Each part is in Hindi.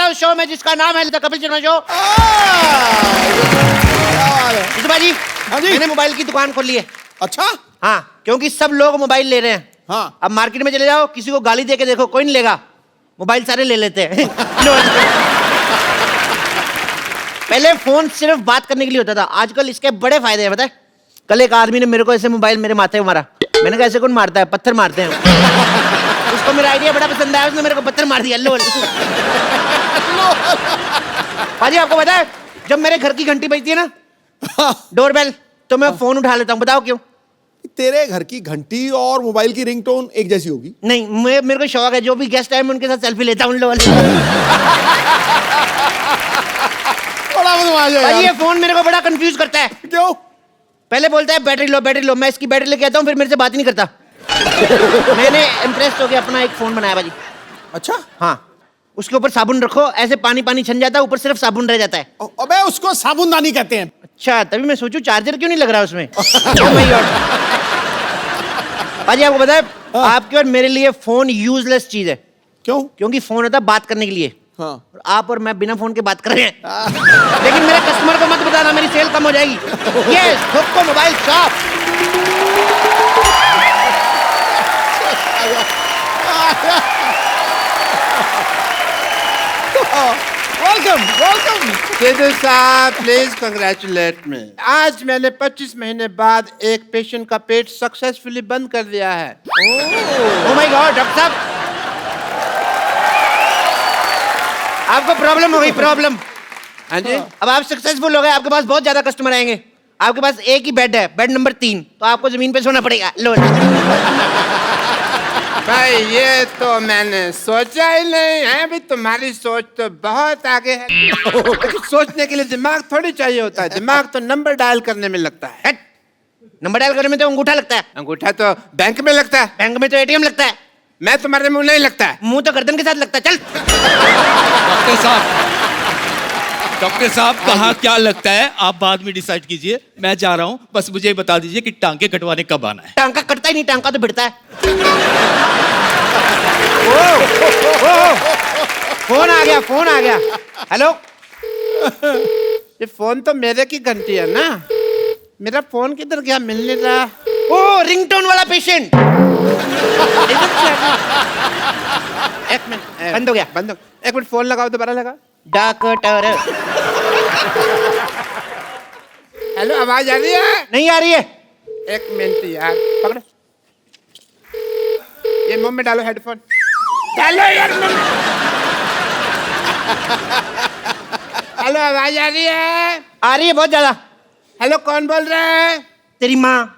उस शो में जिसका नाम है द कपिल शर्मा शो। जी हाँ जी। मैंने मोबाइल की दुकान खोल ली है। अच्छा। हाँ, क्योंकि सब लोग मोबाइल ले रहे हैं। हाँ। अब मार्केट में चले जाओ, किसी को गाली दे के देखो, कोई नहीं लेगा, मोबाइल सारे ले लेते हैं। पहले फोन सिर्फ बात करने के लिए होता था, आजकल इसके बड़े फायदे हैं, पता है? कल एक आदमी ने मेरे को ऐसे मोबाइल मेरे माथे पे मारा, मैंने कहा ऐसे कौन मारता है, पत्थर मारते हैं। उसको मेरा आइडिया बड़ा पसंद आया, उसने मेरे को पत्थर मार दिया। लो पाजी, आपको पता है जब मेरे घर की घंटी बजती है ना, डोरबेल, तो मैं फोन उठा लेता हूँ। बताओ क्यों? तेरे घर की घंटी और मोबाइल की रिंगटोन एक जैसी होगी? नहीं, मेरे को शौक है, जो भी गेस्ट आए मैं उनके साथ सेल्फी लेता हूँ। बड़ा बदमाश है यार। ये फोन मेरे को बड़ा कंफ्यूज करता है। क्यों? पहले बोलता है बैटरी लो बैटरी लो, मैं इसकी बैटरी लेके आता हूँ, फिर मेरे से बात ही नहीं करता। मैंने इम्प्रेस होकर अपना एक फोन बनाया भाजी। अच्छा। हाँ, उसके ऊपर साबुन रखो, ऐसे पानी पानी छन जाता है, ऊपर सिर्फ साबुन रह जाता है। अबे उसको साबुनदानी कहते हैं। अच्छा, तभी मैं सोचूं चार्जर क्यों नहीं लग रहा उसमें। भाजी आपको पता है, आपके और मेरे लिए फोन यूजलेस चीज है। क्यों? क्योंकि फोन होता है बात करने के लिए। हाँ। और आप और मैं बिना फोन के बात कर रहे हैं। लेकिन मेरे कस्टमर को मत बताना, मेरी सेल कम हो जाएगी। यस, ठोको mobile shop. Welcome welcome. Sidhu साहब प्लीज कंग्रेचुलेट मी। आज मैंने 25 महीने बाद एक पेशेंट का पेट सक्सेसफुली बंद कर दिया है। ओह माय गॉड, डॉक्टर साहब आपको प्रॉब्लम हो गई, प्रॉब्लम। हाँ जी। अब आप सक्सेसफुल हो गए, आपके पास बहुत ज्यादा कस्टमर आएंगे। आपके पास एक ही बेड है, बेड नंबर 3, तो आपको जमीन पे सोना पड़ेगा। लो भाई ये तो मैंने सोचा ही नहीं है। भाई तुम्हारी सोच तो बहुत आगे है। लेकिन सोचने के लिए दिमाग थोड़ी चाहिए होता है। दिमाग तो नंबर डायल करने में लगता है। नंबर डायल करने में तो अंगूठा लगता है। अंगूठा तो बैंक में लगता है। बैंक में तो एटीएम लगता है। मैं तुम्हारे मुंह नहीं लगता है। मुंह तो गर्दन के साथ लगता है। चल डॉक्टर साहब कहाँ क्या लगता है आप बाद में डिसाइड कीजिए, मैं जा रहा हूँ। बस मुझे बता दीजिए कि टांके कटवाने कब आना है। टांका कटता ही नहीं, टांका तो भिड़ता है। फोन आ गया, फोन आ गया। हेलो, ये फोन तो मेरे की घंटी है ना। मेरा फोन किधर गया, मिल नहीं रहा। ओ रिंगटोन वाला पेशेंट। एक मिनट, बंद हो गया, बंद हो। एक मिनट, फोन लगाओ, दोबारा लगाओ। डॉक्टर हेलो, आवाज आ रही है? नहीं आ रही है। एक मिनट यार, पकड़ो। ये मुंह में डालो, हेडफोन डालो यार मुंह में। हेलो, आवाज आ रही है? आ रही है बहुत ज्यादा। हेलो, कौन बोल रहा है? तेरी माँ।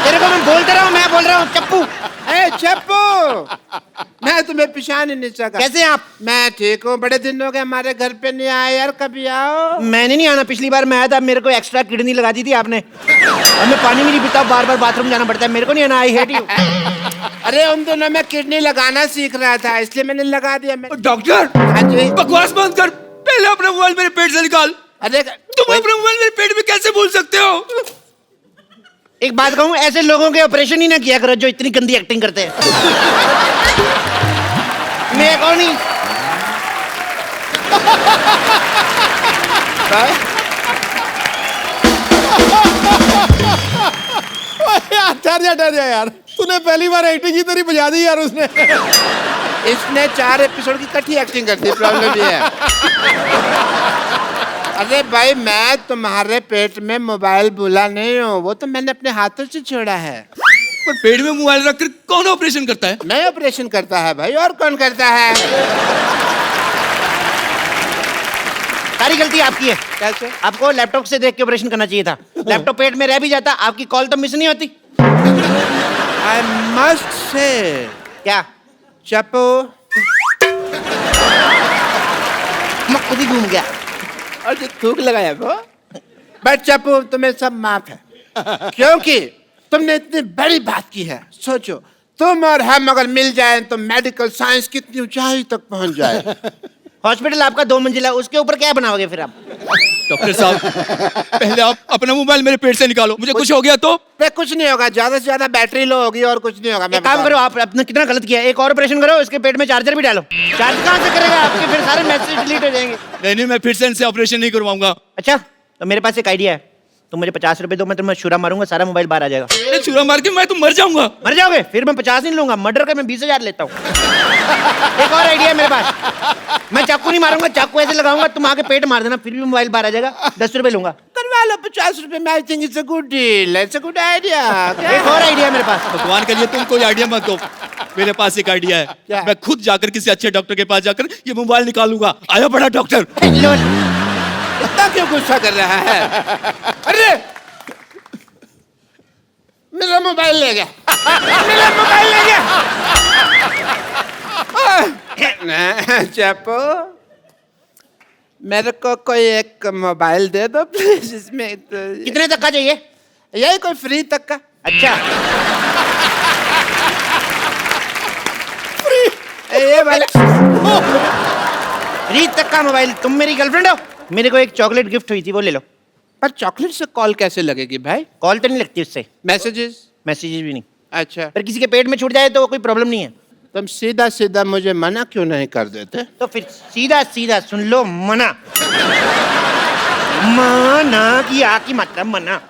तेरे को मैं बोलते रहा हूँ, मैं बोल रहा हूँ चप्पू। ए चप्पू, मैं तुम्हें पहचान ही नहीं सका। कैसे हैं आप? मैं ठीक हूँ। बड़े दिन हो गए हमारे घर पे नहीं आए यार, कभी आओ। मैंने नहीं आना, पिछली बार मैं आया था, मेरे को एक्स्ट्रा किडनी लगा दी थी आपने। और मैं पानी भी नहीं पीता, बार बार बाथरूम जाना पड़ता है, मेरे को नहीं आना। I hate you. अरे उन दोनों में किडनी लगाना सीख रहा था, इसलिए मैंने लगा दिया। डॉक्टर, हाँ जी। बकवास बंद कर, पहले अपना मोबाइल मेरे पेट से निकाल। अरे तुम अपना मोबाइल मेरे पेट में कैसे भूल सकते हो? एक बात कहूँ, ऐसे लोगों के ऑपरेशन ही ना किया करो जो इतनी गंदी एक्टिंग करते हैं। मैं कौन नहीं। ठहर जा यार, तूने पहली बार एक्टिंग की तरह बजा दी यार उसने। इसने 4 एपिसोड की इकट्ठी एक्टिंग कर दी। प्रॉब्लम ये है। अरे भाई, मैं तुम्हारे पेट में मोबाइल भूला नहीं हूँ, वो तो मैंने अपने हाथों से छोड़ा है। पर पेट में मोबाइल रखकर कौन ऑपरेशन करता है? मैं ऑपरेशन करता है भाई, और कौन करता है? सारी गलती आपकी है। कैसे? आपको लैपटॉप से देख के ऑपरेशन करना चाहिए था। लैपटॉप पेट में रह भी जाता, आपकी कॉल तो मिस नहीं होती। I must say. क्या? चप्पू, मैं खुद ही घूम गया। और जो थूक लगाया वो। बट चप्पू, तुम्हें सब माफ है, क्योंकि तुमने इतनी बड़ी बात की है। सोचो, तुम और हम अगर मिल जाएं तो मेडिकल साइंस कितनी ऊंचाई तक पहुंच जाए। हॉस्पिटल आपका 2 मंजिला है, उसके ऊपर क्या बनाओगे फिर आप? डॉक्टर साहब पहले आप अपना मोबाइल मेरे पेट से निकालो, मुझे कुछ हो गया तो? पे कुछ नहीं होगा, ज्यादा से ज्यादा बैटरी लो होगी और कुछ नहीं होगा। मैं एक काम बता करो, आप अपने कितना गलत किया, एक और ऑपरेशन करो, इसके पेट में चार्जर भी डालो। चार्ज कहाँ से करेगा? आपके फिर सारे मैसेज डिलीट हो जाएंगे। नहीं नहीं, मैं फिर से इनसे ऑपरेशन नहीं करवाऊंगा। अच्छा, तो मेरे पास एक आइडिया है, तुम मुझे 50 रुपए दो, मैं तुम्हें छुरा मारूंगा, सारा मोबाइल बाहर आ जाएगा। अरे छुरा मार के मैं तो मर जाऊंगा। मर जाओगे? फिर मैं 50 नहीं लूंगा, मर्डर का मैं 20,000 लेता हूँ। एक और आइडिया है मेरे पास, मैं चाकू नहीं मारूंगा, चाकू ऐसे लगाऊंगा, तुम आके पेट मार देना, फिर भी मोबाइल बाहर आ जाएगा। 10 रुपए लूंगा। करवा लो 50 रुपए में। I think it's a good deal, it's a good idea. एक और आइडिया है मेरे पास। भगवान के लिए तुम कोई आइडिया मत दो, मेरे पास एक आइडिया है। क्या? मैं खुद जाकर किसी अच्छे डॉक्टर के पास जाकर ये मोबाइल निकालूंगा। आया बड़ा डॉक्टर। इतना क्यों गुस्सा कर रहा है? अरे मेरा मोबाइल ले गया, मेरा मोबाइल ले गया। चपो, मेरे को कोई एक मोबाइल दे दो प्लीज। इसमें तो कितने तक का चाहिए? यही कोई फ्री तक का। अच्छा, ये वाला फ्री तक का मोबाइल। तुम मेरी गर्लफ्रेंड हो? मेरे को एक चॉकलेट गिफ्ट हुई थी, वो ले लो। पर चॉकलेट से कॉल कैसे लगेगी भाई? कॉल तो नहीं लगती उससे, मैसेजेस? मैसेजेस भी नहीं। अच्छा, पर किसी के पेट में छूट जाए तो कोई प्रॉब्लम नहीं है। तुम सीधा सीधा मुझे मना क्यों नहीं कर देते? तो फिर सीधा सीधा सुन लो, मना। माना की आ की मात्रा मना,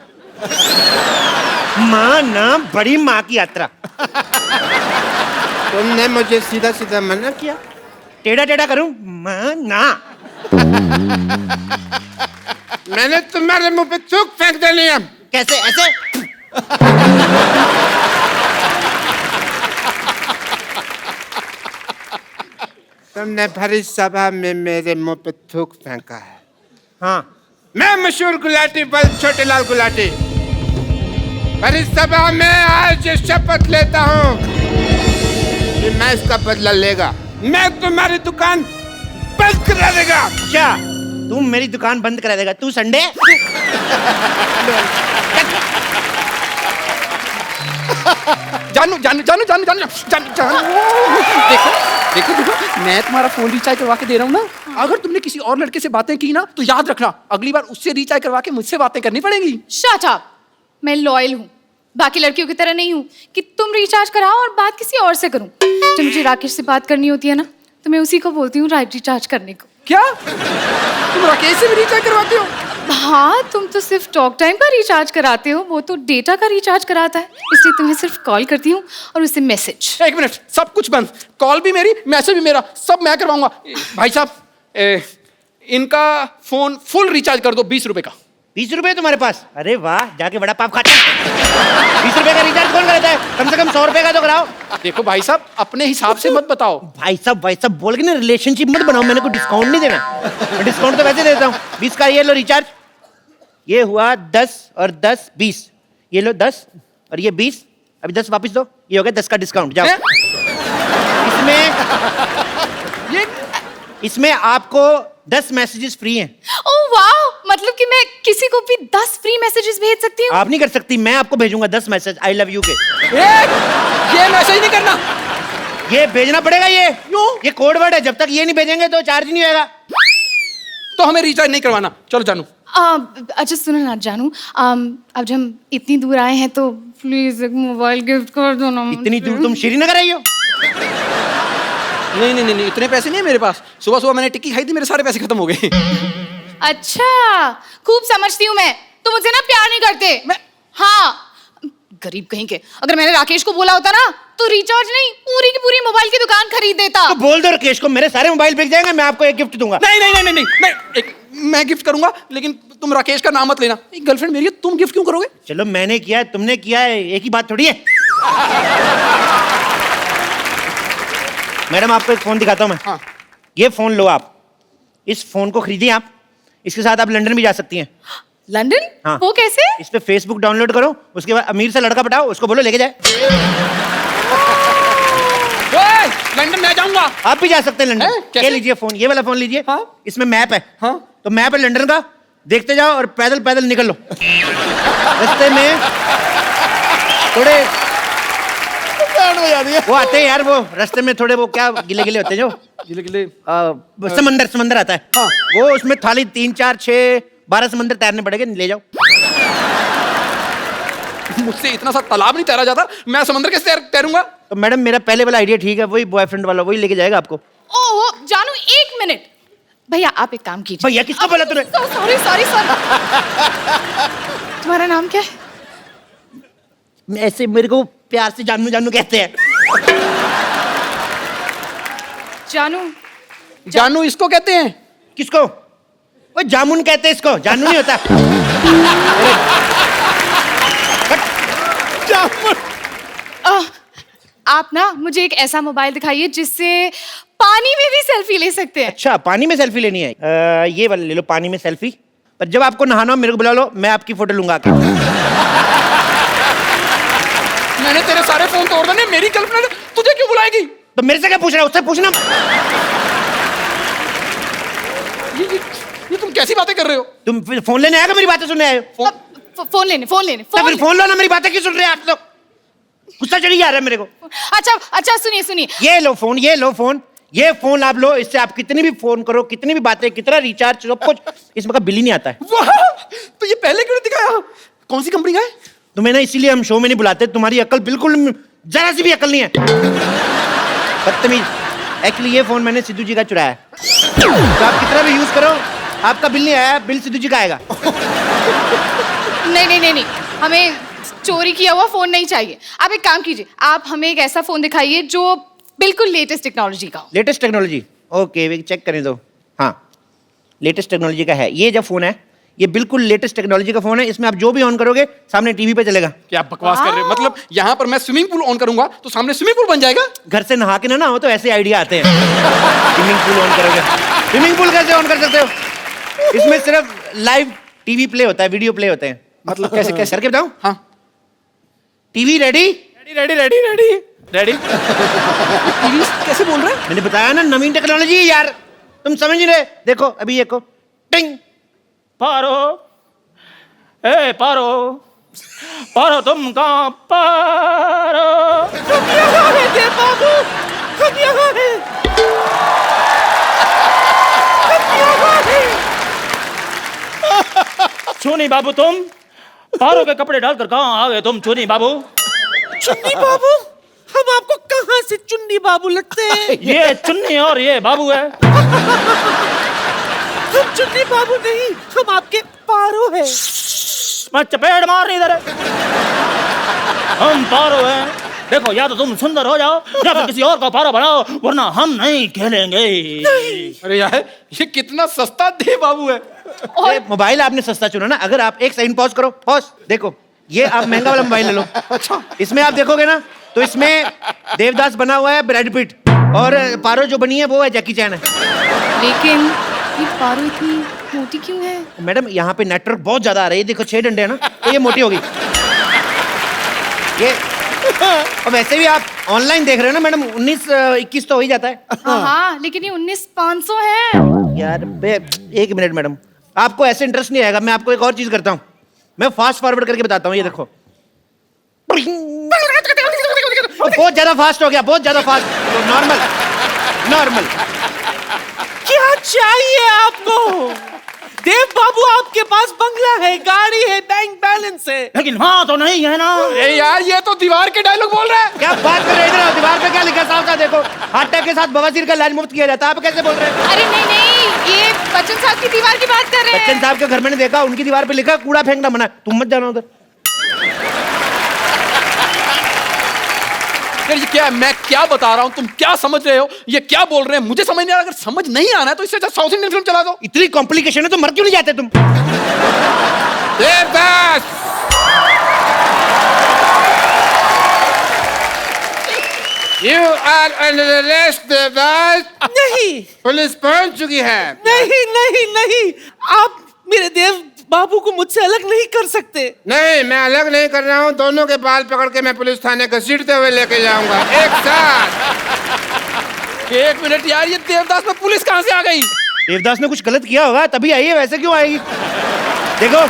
माना बड़ी माँ की यात्रा। तुमने मुझे सीधा सीधा मना किया? टेढ़ा टेढ़ा करूं? माना। मैंने तुम्हारे मुंह पे थूक फेंक देनी है। कैसे? ऐसे? तुमने भरी सभा में मेरे मुंह पे थूक फेंका है। हाँ, मैं मशहूर गुलाटी बल छोटे लाल गुलाटी भरी सभा में आज शपथ लेता हूँ कि मैं इसका बदला लेगा। मैं तुम्हारी दुकान बंद करा देगा। क्या तू मेरी दुकान बंद करा देगा? तू संडे? जानू जानू जानू जानू जानू जानू जानू देखो देखो देखो, मैं तुम्हारा फोन रिचार्ज करवा के दे रहा हूँ ना। अगर तुमने किसी और लड़के से बातें की ना तो याद रखना, अगली बार उससे रिचार्ज करवा के मुझसे बातें करनी पड़ेगी। Shut up. मैं लॉयल हूँ, बाकी लड़कियों की तरह नहीं हूँ कि तुम रिचार्ज कराओ और बात किसी और से करूँ। जब मुझे राकेश से बात करनी होती है ना तो मैं उसी को बोलती हूँ रिचार्ज करने को। क्या तुम राकेश से भी रिचार्ज करवाते हो? हाँ, तुम तो सिर्फ टॉक टाइम का रिचार्ज कराते हो, वो तो डेटा का रिचार्ज कराता है, इसलिए तुम्हें सिर्फ कॉल करती हूँ और उससे मैसेज। एक मिनट, सब कुछ बंद, कॉल भी मेरी, मैसेज भी मेरा, सब मैं करवाऊंगा। भाई साहब इनका फोन फुल रिचार्ज कर दो 20 रुपए का। 20 रुपए तुम्हारे पास? अरे वाह, जाके बड़ा पाप खाते। 20 रुपए का रिचार्ज कौन करता है? कम से कम 100 रुपए का तो कराओ। देखो भाई साहब, अपने हिसाब से मत बताओ। भाई साहब बोल के ना रिलेशनशिप मत बनाओ, मैंने कोई डिस्काउंट नहीं देना। मैं डिस्काउंट तो वैसे देता हूँ। 20 का ये लो रिचार्ज, ये हुआ 10 और 10 20, ये लो 10 और ये 20, अभी 10 वापस दो, ये हो गया 10 का डिस्काउंट। जाओ। इसमें आपको 10 मैसेजेस फ्री हैं। ओह वाह, मतलब कि मैं किसी को भी 10 फ्री मैसेजेस भेज सकती हूँ? आप नहीं कर सकती, मैं आपको भेजूंगा 10 मैसेज आई लव यू के। ये मैसेज नहीं करना, ये भेजना पड़ेगा। ये कोड वर्ड है, जब तक ये नहीं भेजेंगे तो चार्ज नहीं होगा। तो हमें रिचार्ज नहीं करवाना। चलो जानू। अच्छा सुनो ना जानू, अब जब हम इतनी दूर आए हैं तो प्लीज एक मोबाइल गिफ्ट कर दो ना। इतनी दूर तुम श्रीनगर आई हो? नहीं नहीं नहीं, इतने पैसे नहीं है मेरे पास। सुबह सुबह मैंने टिक्की खाई थी, मेरे सारे पैसे खत्म हो गए। अच्छा, खूब समझती हूँ मैं, तो मुझे ना प्यार नहीं करते। हाँ, गरीब कहीं के। अगर मैंने राकेश को बोला होता ना तो रिचार्ज नहीं, पूरी की पूरी मोबाइल की दुकान खरीद देता। तो बोल दो राकेश को, मेरे सारे मोबाइल बिक जाएंगे, मैं आपको एक गिफ्ट दूंगा। नहीं नहीं नहीं नहीं नहीं, मैं गिफ्ट करूंगा, लेकिन तुम राकेश का नाम मत लेना। एक गर्लफ्रेंड मेरी है, तुम गिफ्ट क्यों करोगे? चलो मैंने किया है, तुमने किया है, एक ही बात थोड़ी है। मैडम आपको एक फोन दिखाता हूं मैं। हाँ। ये फोन लो आप, इस फोन को खरीदिए आप, इसके साथ आप लंदन भी जा सकती हैं। लंदन? हाँ। वो कैसे? इस पे फेसबुक डाउनलोड करो, उसके बाद अमीर से लड़का पटाओ, उसको बोलो लेके जाए। लंदन मैं जाऊंगा। आप भी जा सकते हैं लंदन। कैसे? ये लीजिए फोन, ये वाला फोन लीजिए। हाँ। इसमें मैप है। हाँ। तो मैप है लंदन का, देखते जाओ और पैदल पैदल निकल लो। रास्ते में थोड़े बैंड बजा दिया। वो आते हैं यार, वो रास्ते में थोड़े वो क्या गिले गिले होते हैं जो गिले गिले समंदर आता है। हाँ। वो उसमें थाली 3 4 6 12 समंदर तैरने पड़ेंगे, ले जाओ। मुझसे इतना सा तालाब नहीं तैरा जाता, मैं समुद्र कैसे तैरूंगा? तो मैडम मेरा पहले वाला आइडिया ठीक है, वही बॉयफ्रेंड वाला वही लेके जाएगा आपको। ओह जानू, एक मिनट भैया, आप एक काम कीजिए। भैया किसको बोला तूने? Sorry sorry sorry. तुम्हारा नाम क्या है? ऐसे मेरे को प्यार से जानू जानू कहते हैं। जानू। जानू इसको कहते हैं? किसको? वो जामुन कहते हैं इसको, जानू नहीं होता। आप ना मुझे एक ऐसा मोबाइल दिखाइए जिससे पानी में भी सेल्फी ले सकते हैं। अच्छा, पानी में सेल्फी लेनी है? ये वाला ले लो, पानी में सेल्फी। पर जब आपको नहाना हो मेरे को बुला लो, मैं आपकी फोटो लूंगा आके। मैंने तेरे सारे फोन तोड़ देने, मेरी गर्लफ्रेंड तुझे क्यों बुलाएगी? तो मेरे से क्या पूछ रहा है, उससे पूछना। ये तुम कैसी बातें कर रहे हो? तुम फिर फोन लेने आएगा, मेरी बातें सुनने आए हो? फोन लेने तो फिर फोन लो ना, मेरी बातें क्यों सुन रहे हैं आप लोग? गुस्सा चढ़ी जा रहा है मेरे को। अच्छा अच्छा, सुनिए सुनिए। ये लो फोन, ये लो फोन, ये फोन आप लो, इससे आप कितनी भी फोन करो, कितनी भी बातें, कितना रिचार्ज, सब कुछ, इसमें का बिल ही नहीं आता है। वाह, तो ये पहले क्यों नहीं दिखाया? कौन सी कंपनी का है? तुम्हें ना इसीलिए हम शो में नहीं बुलाते, तुम्हारी अकल बिल्कुल जरा सी भी अकल नहीं है। बदतमीज। एक्चुअली ये फोन मैंने सिद्धू जी का चुराया है, तो आप कितना भी यूज करो आपका बिल नहीं आया, बिल सिद्धू जी का आएगा। नहीं नहीं नहीं नहीं, हमें चोरी किया हुआ फोन नहीं चाहिए। आप एक काम कीजिए, आप हमें एक ऐसा फोन दिखाइए जो बिल्कुल लेटेस्ट टेक्नोलॉजी का हो। Latest technology? ओके, चेक करने दो। हाँ, लेटेस्ट टेक्नोलॉजी का है ये। जो फोन है ये बिल्कुल लेटेस्ट टेक्नोलॉजी का फोन है। इसमें आप जो भी ऑन करोगे सामने टीवी पे चलेगा। क्या बकवास कर रहे हो? मतलब यहाँ पर मैं स्विमिंग पूल ऑन करूंगा तो सामने स्विमिंग पूल बन जाएगा? घर से नहा के ना हो तो ऐसे आइडिया आते हैं। स्विमिंग पूल ऑन करोगे, स्विमिंग पूल कैसे ऑन कर सकते हो? इसमें सिर्फ लाइव टीवी प्ले होता है, वीडियो प्ले होते हैं। मतलब कैसे कैसे? करके बताऊं? हाँ, TV ready? Ready ready ready ready ready. TV कैसे बोल रहे हैं? मैंने बताया ना, नवीन टेक्नोलॉजी है यार, तुम समझ नहीं रहे। देखो अभी ये को टिंग। पारो, ए पारो, पारो तुम कहाँ पारो? हम यहाँ हैं बाबू, हम यहाँ हैं, हम यहाँ हैं। चुनी बाबू तुम पारो के कपड़े डालकर कहाँ आ गए तुम चुनी बाबू? चुन्नी बाबू? हम आपको कहाँ से चुन्नी बाबू लगते हैं? ये चुन्नी और ये बाबू है। हम चुन्नी बाबू नहीं, हम आपके पारो हैं। मैं चपेट मार नहीं दे रहे। हम पारो हैं। देखो, या तो तुम सुंदर हो जाओ या फिर किसी और का पारो बनाओ, वरना हम नहीं खेलेंगे। अरे यार, ये कितना सस्ता दे बाबू है। ये मोबाइल आपने सस्ता चुना ना। अगर आप एक सेकंड पॉज करो, पॉज। देखो ये आप महंगा वाला मोबाइल ले लो। अच्छा, इसमें आप देखोगे ना तो इसमें देवदास बना हुआ है, ब्रैड पिट, और पारो जो बनी है वो है जैकी चैन है। लेकिन ये पारो इतनी मोटी क्यों है? मैडम यहाँ पे नेटवर्क बहुत ज्यादा आ रहा है, ये देखो 6 डंडे है ना, तो ये मोटी होगी ये। और वैसे भी आप ऑनलाइन देख रहे हो ना मैडम, 19-21 तो हो ही जाता है। हाँ, लेकिन ये 19,500 है। यार एक मिनट मैडम, आपको ऐसे इंटरेस्ट नहीं आएगा। मैं आपको एक और चीज करता हूँ, मैं फास्ट फॉरवर्ड करके बताता हूँ। ये देखो, बहुत ज्यादा फास्ट हो गया, बहुत ज्यादा फास्ट। Normal normal. क्या चाहिए आपको? देव बाबू, आपके पास बंगला है, गाड़ी है, बैंक बैलेंस है, लेकिन हाँ तो नहीं है ना। अरे यार, ये तो दीवार के डायलॉग बोल रहा है। क्या बात कर रहे हैं? इधर दीवार पे क्या लिखा साफ साफ देखो, हार्ट अटैक के साथ बवासीर का इलाज मुफ्त किया जाता है। आप कैसे बोल रहे हैं? अरे नहीं नहीं, ये बच्चन साहब की दीवार की बात कर रहे बच्चन हैं। साहब के घर मैंने देखा, उनकी दीवार पे लिखा कूड़ा फेंकना मना, तुम मत जाना उधर। यार ये क्या है? मैं क्या बता रहा हूँ, तुम क्या समझ रहे हो? ये क्या बोल रहे हैं मुझे समझ नहीं आ रहा। अगर समझ नहीं आना है तो इससे अच्छा साउथ इंडियन फिल्म चला दो। इतनी कॉम्प्लिकेशन है तो मर क्यों नहीं जाते तुम? Devdas, you are under arrest Devdas. नहीं पुलिस पहुंच चुकी है। नहीं नहीं नहीं, आप मेरे देव बाबू को मुझसे अलग नहीं कर सकते। नहीं, मैं अलग नहीं कर रहा हूँ। दोनों के बाल पकड़ के मैं पुलिस थाने घसीटते हुए लेके जाऊंगा एक साथ। एक मिनट यार, ये देवदास में पुलिस कहाँ से आ गई? देवदास ने कुछ गलत किया होगा तभी आई है, वैसे क्यों आएगी? देखो,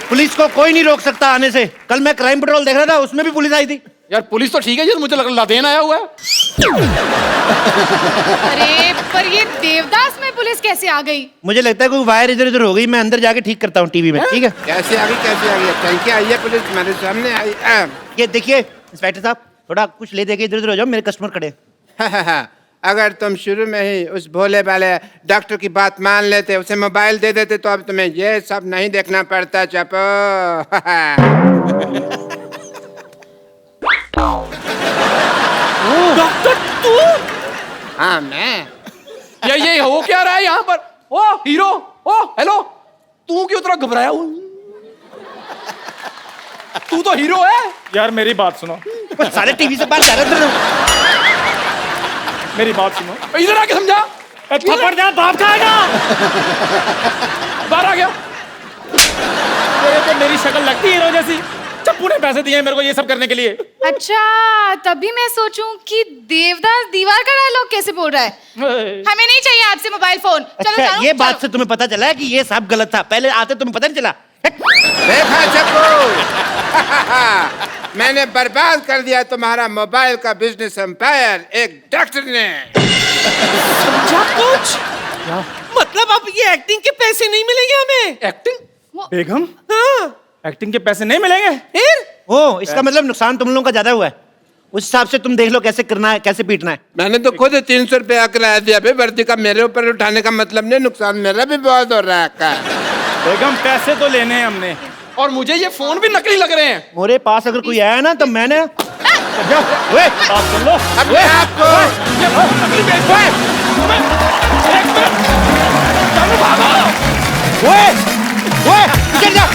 पुलिस को कोई नहीं रोक सकता आने से। कल मैं क्राइम पेट्रोल देख रहा था, उसमें भी पुलिस आई थी। यार पुलिस तो ठीक है, ये तो मुझे लग लादेन आया हुआ है। अरे पर ये देवदास में पुलिस कैसे आ गई? मुझे लगता है कोई वायर इधर उधर हो गई, मैं अंदर जाके ठीक करता हूँ टीवी में, ठीक है? कैसे आ गई टंकी आई है पुलिस तुम्हारे सामने आई ये देखिए इंस्पेक्टर साहब, थोड़ा कुछ ले दे के इधर उधर हो जाओ, मेरे कस्टमर खड़े। अगर तुम शुरू में ही उस भोले वाले डॉक्टर की बात मान लेते, उसे मोबाइल दे देते, तो अब तुम्हें ये सब नहीं देखना पड़ता। चपो। डॉक्टर तू? हाँ मैं। ये हो क्या रहा है यहाँ पर? ओ हीरो, ओ हेलो, तू क्यों इतना घबराया हुआ? तू तो हीरो है। यार मेरी बात सुनो, सारे टीवी से बात कर रहे थे। मेरी बात सुनो। इधर आके समझा। थप्पड़ जा बाप खाएगा। बाहर आ गया। ये तो मेरी शक्ल लगती है हीरो जैसी। चप्पू ने पैसे दिए हैं मेरे को ये सब करने के लिए। अच्छा, तभी मैं सोचूं कि देवदास दीवार का डायलॉग कैसे बोल रहा है। हमें नहीं चाहिए आपसे मोबाइल फोन। चलो अच्छा, जाओ, ये बात चलो। से तुम्हें पता चला है कि ये सब गलत था? पहले आते तुम्हें पता नहीं चला? देखा चप्पू। मैंने बर्बाद कर दिया तुम्हारा मोबाइल का बिजनेस एम्पायर एक डॉक्टर ने। समझा कुछ? मतलब अब ये एक्टिंग के पैसे नहीं मिलेंगे हमें? एक्टिंग? बेगम, हाँ। एक्टिंग के पैसे नहीं मिलेंगे? फिर? ओ, इसका मतलब नुकसान तुम लोगों का ज्यादा हुआ है। उस हिसाब से तुम देख लो कैसे करना है, कैसे पीटना है। मैंने तो खुद 300 रुपया किराया दिया भाई, वर्दी का मेरे ऊपर उठाने का मतलब नहीं, नुकसान मेरा भी बहुत हो रहा है। बेगम पैसे तो लेने हैं हमने। और मुझे ये फोन भी नकली लग रहे हैं। मेरे पास अगर कोई आया ना तो मैंने बात सुन लो। अपने आप को ये फोन नकली बेच रहे हैं। एक मिनट, जानू भागो। ओए, चल जा।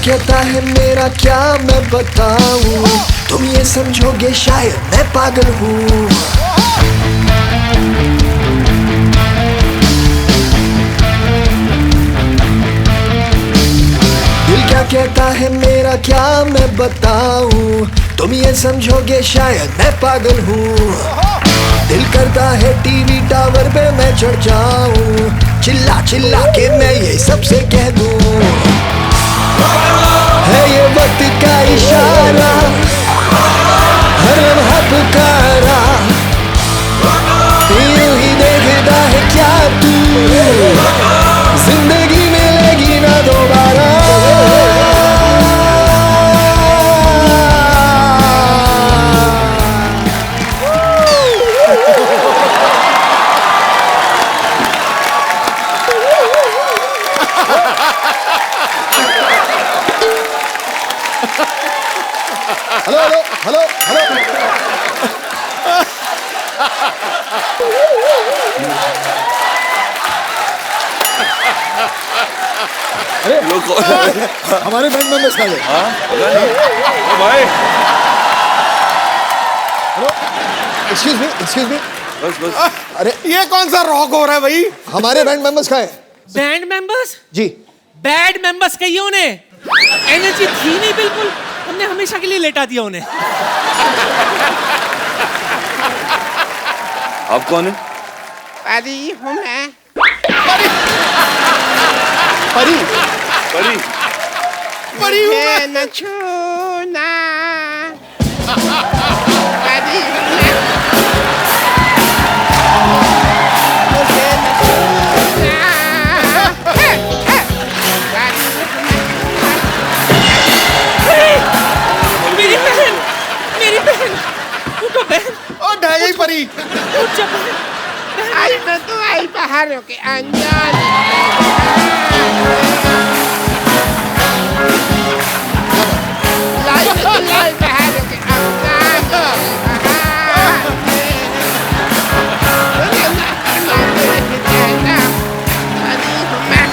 कहता है मेरा क्या मैं बताऊं, तुम ये समझोगे शायद मैं पागल हूँ। दिल क्या कहता है मेरा क्या मैं बताऊं, तुम ये समझोगे शायद मैं पागल हूँ। दिल करता है टीवी टावर पे मैं चढ़ जाऊं, चिल्ला चिल्ला के मैं ये सबसे कह दूं, है ये वक्त का इशारा, हर लम्हा पुकारा, यूं ही देखता है क्या तू, जिंदगी मिलेगी ना दोबारा। हेलो हेलो हेलो अरे हमारे बैंड मेंबर्स कहाँ गए? भाई हेलो, एक्सक्यूज मी बस बस। अरे ये कौन सा रॉक हो रहा है भाई? हमारे बैंड मेंबर्स कहाँ हैं? Band members? जी बैड मेंबर्स कहिए उन्हें। एनर्जी थी नहीं बिल्कुल, हमने हमेशा के लिए लेटा दिया उन्हें। आप कौन है? परी हूँ मैं। परी परी परी हूँ मैं। न छूना। परी हूँ मैं। मुझे न छूना। हे, हे। परी हूँ मैं। मेरी बहन, उठो बहन, ओ ढाई परी। उठ जा बहन। आई मैं तो आई पहाड़ों के अंजान। लाई मैं तो लाई पहाड़ों के अंजान। परी हूँ मैं।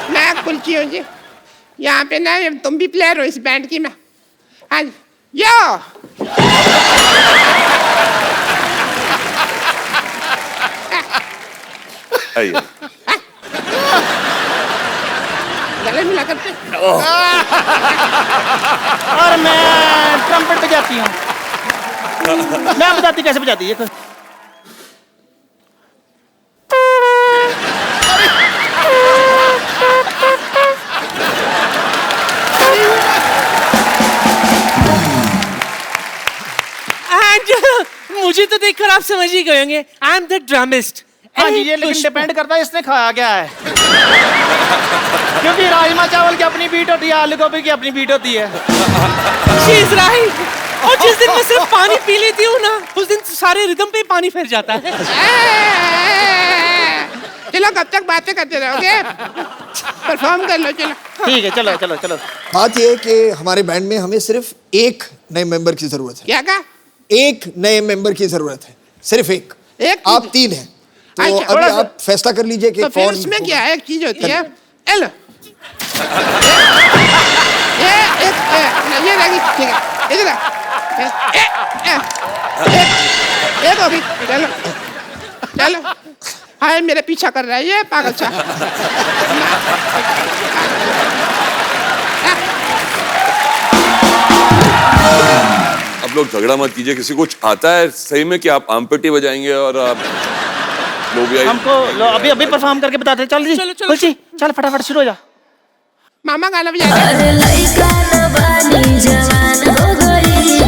मैं कुल्ची हूँ जी। यहाँ पे ना तुम भी प्लेयर हो इस बैंड की। मैं हाँ यो आइए। गले मिला करते। और मैं ट्रम्पेट बजाती हूँ। मैं बताती कैसे बजाती है। मुझे तो देखकर आप समझ ही गए होंगे, आई एम द ड्रमिस्ट। हाँ जी, ये लेकिन डिपेंड करता है इसने खाया क्या है। क्योंकि राजमा चावल की अपनी बीट होती है, आलू गोभी की अपनी बीट होती है। She is right. और जिस दिन मैं सिर्फ पानी पी लेती हूँ ना, उस दिन सारे रिदम पे पानी फिर जाता है। चलो कब तक बातें करते रहोगे? परफॉर्म कर लो चलो। ठीक है, चलो चलो चलो। बात यह है कि हमारे बैंड में हमें सिर्फ एक नए मेंबर की जरूरत है। क्या कहा? एक नए मेंबर की जरूरत है, सिर्फ एक। एक आप 3 हैं, तो अच्छा, अभी आप फैसला कर लीजिए कि तो फिर कौन। उसमें क्या है? एक चीज होती है एल ये लगी ठीक है इधर एक हो गई। चलो चलो हाय मेरे पीछा कर रहा है ये पागल सा। आप लोग झगड़ा मत कीजिए। किसी कुछ आता है सही में कि आप आमपेटी बजाएंगे और आप लोबिया। हमको अभी अभी परफॉर्म करके बताते हैं। चल जी, चलो, चलो, खुशी चल फटाफट शुरू हो जा। मामा गाना बजा दे। अरे लइका न बानी जवान हो गई,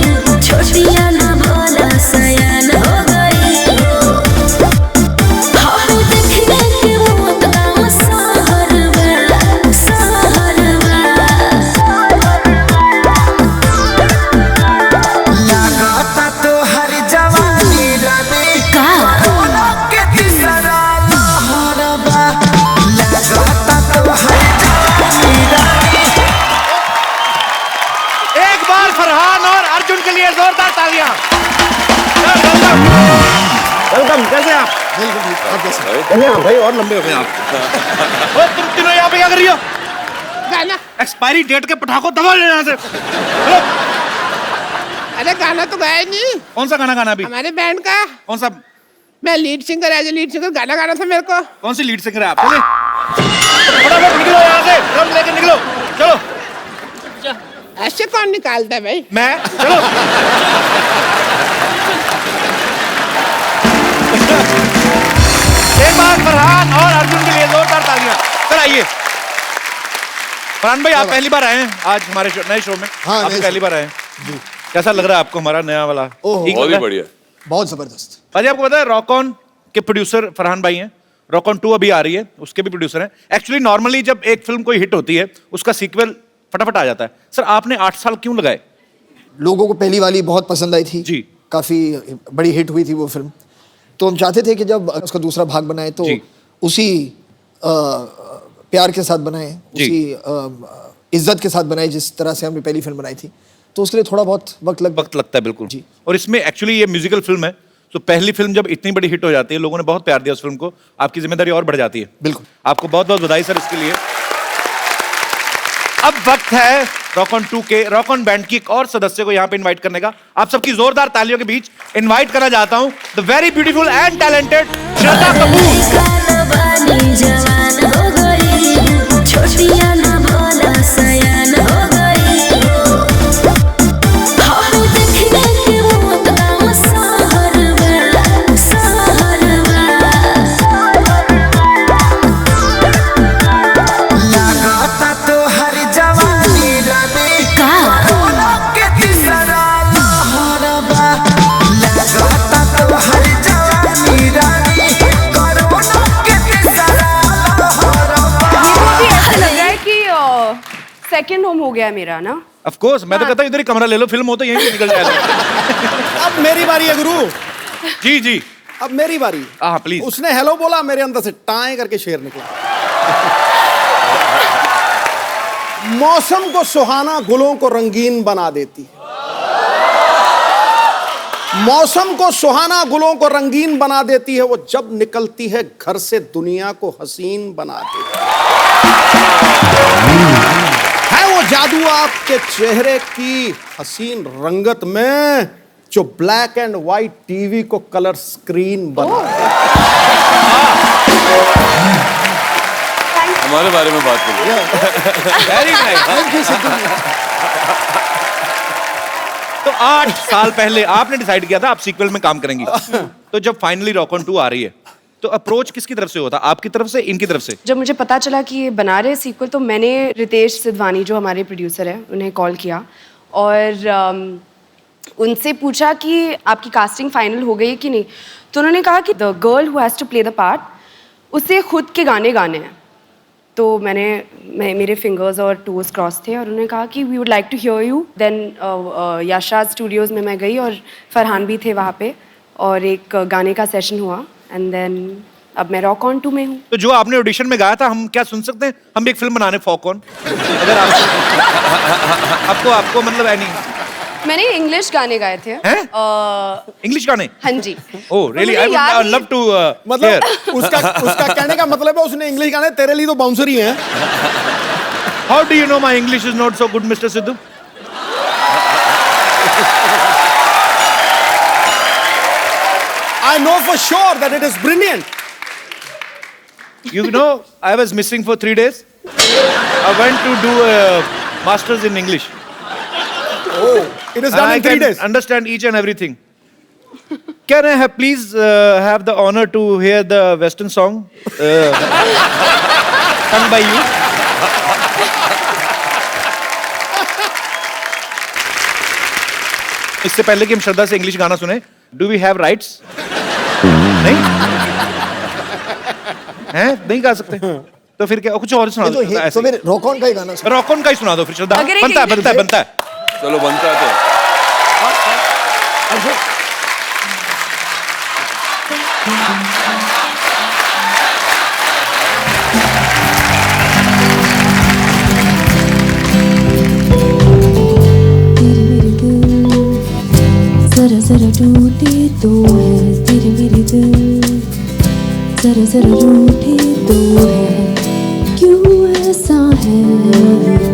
छोटिया न भोला सयान हो गई। हम देखने के वो तमाम सहरवा सहरवा। लगाता तो हर जवानी रानी का के तीसरा लहरबा। लगाता तो हर जवानी रानी। एक बार फरहान और अर्जुन के लिए जोरदार तालियां। वेलकम, कैसे आप? भाई और लंबे हो गए आप। तुम तीनों यहाँ पे क्या कर रही हो? गाना एक्सपायरी डेट के पटाखों दबा ले यहाँ से। अरे गाना तो गाया नहीं। कौन सा गाना गाना अभी? हमारे बैंड का कौन सा? मैं lead singer as lead singer गाना गाना था मेरे को। कौन सी लीड सिंगर है आप? चलिए फटाफट निकलो यहाँ से, ड्रम लेके निकलो। चलो। ऐसे कौन निकालता है भाई? मैं चलो। एक बार फरहान और अर्जुन के लिए जोरदार तालियां। चल आइए। फरहान भाई आप पहली बार आए हैं आज हमारे नए शो में। हाँ, आप नए पहली बार आए हैं। कैसा लग रहा है आपको हमारा नया वाला? ओह, ठीक बहुत लग ही रहा है? बढ़िया। बहुत जबरदस्त। भाजी आपको पता है रॉक ऑन के प्रोड्यूसर फरहान भाई हैं। रॉक ऑन 2 अभी आ रही है, उसके भी प्रोड्यूसर हैं। एक्चुअली नॉर्मली जब एक फिल्म कोई हिट होती है उसका सीक्वल फटाफट आ जाता है। सर आपने 8 साल क्यों लगाए? लोगों को पहली वाली बहुत पसंद आई थी जी। काफी बड़ी हिट हुई थी वो फिल्म। तो हम चाहते थे कि जब उसका दूसरा भाग बनाए तो जी। उसी प्यार के साथ बनाए, जी। उसी इज्जत के साथ बनाए जिस तरह से हमने पहली फिल्म बनाई थी। तो उसके लिए थोड़ा बहुत वक्त लगता है बिल्कुल जी। और इसमें एक्चुअली ये म्यूजिकल फिल्म है, तो पहली फिल्म जब इतनी बड़ी हिट हो जाती है, लोगों ने बहुत प्यार दिया उस फिल्म को, आपकी जिम्मेदारी और बढ़ जाती है। बिल्कुल। आपको बहुत बहुत बधाई सर इसके लिए। अब वक्त है रॉक ऑन 2 के रॉक ऑन बैंड की एक और सदस्य को यहाँ पे इनवाइट करने का। आप सबकी जोरदार तालियों के बीच इनवाइट करना चाहता हूँ the very beautiful and talented Shraddha Kapoor. लइका न बानी जवान हो गई, छोटिया न भोला सयान हो गई। हम देखने के वो तमाम सहरवा सहरवा। लगाता तो हर जवानी रानी का के तीसरा लहरबा। लगाता तो हर जवानी रानी कोरोना के तीसरा लहरबा। मुझे ऐसा लग रहा है कि सेकंड होम हो गया है मेरा ना। ऑफ कोर्स मैं तो कहता हूँ इधर ही कमरा ले लो, फिल्म हो तो यहीं से निकल जाएगा। अब मेरी बारी है गुरु। जी जी अब मेरी बारी। हाँ प्लीज। उसने हेलो बोला, मेरे अंदर से टाएं करके शेर निकला। मौसम को सुहाना गुलों को रंगीन बना देती है। मौसम को सुहाना गुलों को रंगीन बना देती है, वो जब निकलती है घर से दुनिया को हसीन बना देती है। जादू आपके चेहरे की हसीन रंगत में जो ब्लैक एंड व्हाइट टीवी को कलर स्क्रीन बना। हमारे बारे में बात करिए। Very nice. तो 8 साल पहले आपने डिसाइड किया था आप सीक्वल में काम करेंगी। तो जब फाइनली रॉक ऑन 2 आ रही है तो अप्रोच किसकी तरफ से होता, आपकी तरफ से, इनकी तरफ से? जब मुझे पता चला कि ये बना रहे सीक्वल तो मैंने रितेश सिद्धवानी जो हमारे प्रोड्यूसर हैं उन्हें कॉल किया और उनसे पूछा कि आपकी कास्टिंग फाइनल हो गई है कि नहीं। तो उन्होंने कहा कि the girl who has to play the part उसे खुद के गाने गाने हैं। तो मेरे फिंगर्स और टोज क्रॉस थे और उन्होंने कहा कि we would like to hear you. Then यशाद स्टूडियोज़ में मैं गई और फरहान भी थे वहाँ पे और एक गाने का सेशन हुआ एंड देन अब मैं रॉक ऑन 2 में हूँ। तो जो आपने ऑडिशन में गाया था हम क्या सुन सकते हैं? हम भी एक फिल्म बनाने फॉक ऑन, अगर आपको मतलब एनी। मैंने इंग्लिश गाने गाए थे। इंग्लिश गाने? हाँ जी। Oh really, I would love to मतलब उसका कहने का मतलब है उसने इंग्लिश गाने, तेरे लिए तो बाउंसर ही हैं। How do you know my English is not so good mister Sidhu? I know for sure that it is brilliant. You know, I was missing for 3 days. I went to do a masters in English. Oh, it is done in 3 days. I understand each and everything. Can I have please have the honor to hear the Western song sung by you? इससे पहले कि हम श्रद्धा से इंग्लिश गाना सुने, डू वी हैव राइट्स? नहीं हैं, नहीं गा सकते। तो फिर क्या, कुछ और सुना दो। तो फिर रॉक ऑन का ही गाना रॉक ऑन का ही सुना दो फिर श्रद्धा। बनता है। चलो बनता है तो। जरा जरा टूटे तो है तेरे मेरे दिल, जरा जरा रूठे तो है क्यों ऐसा है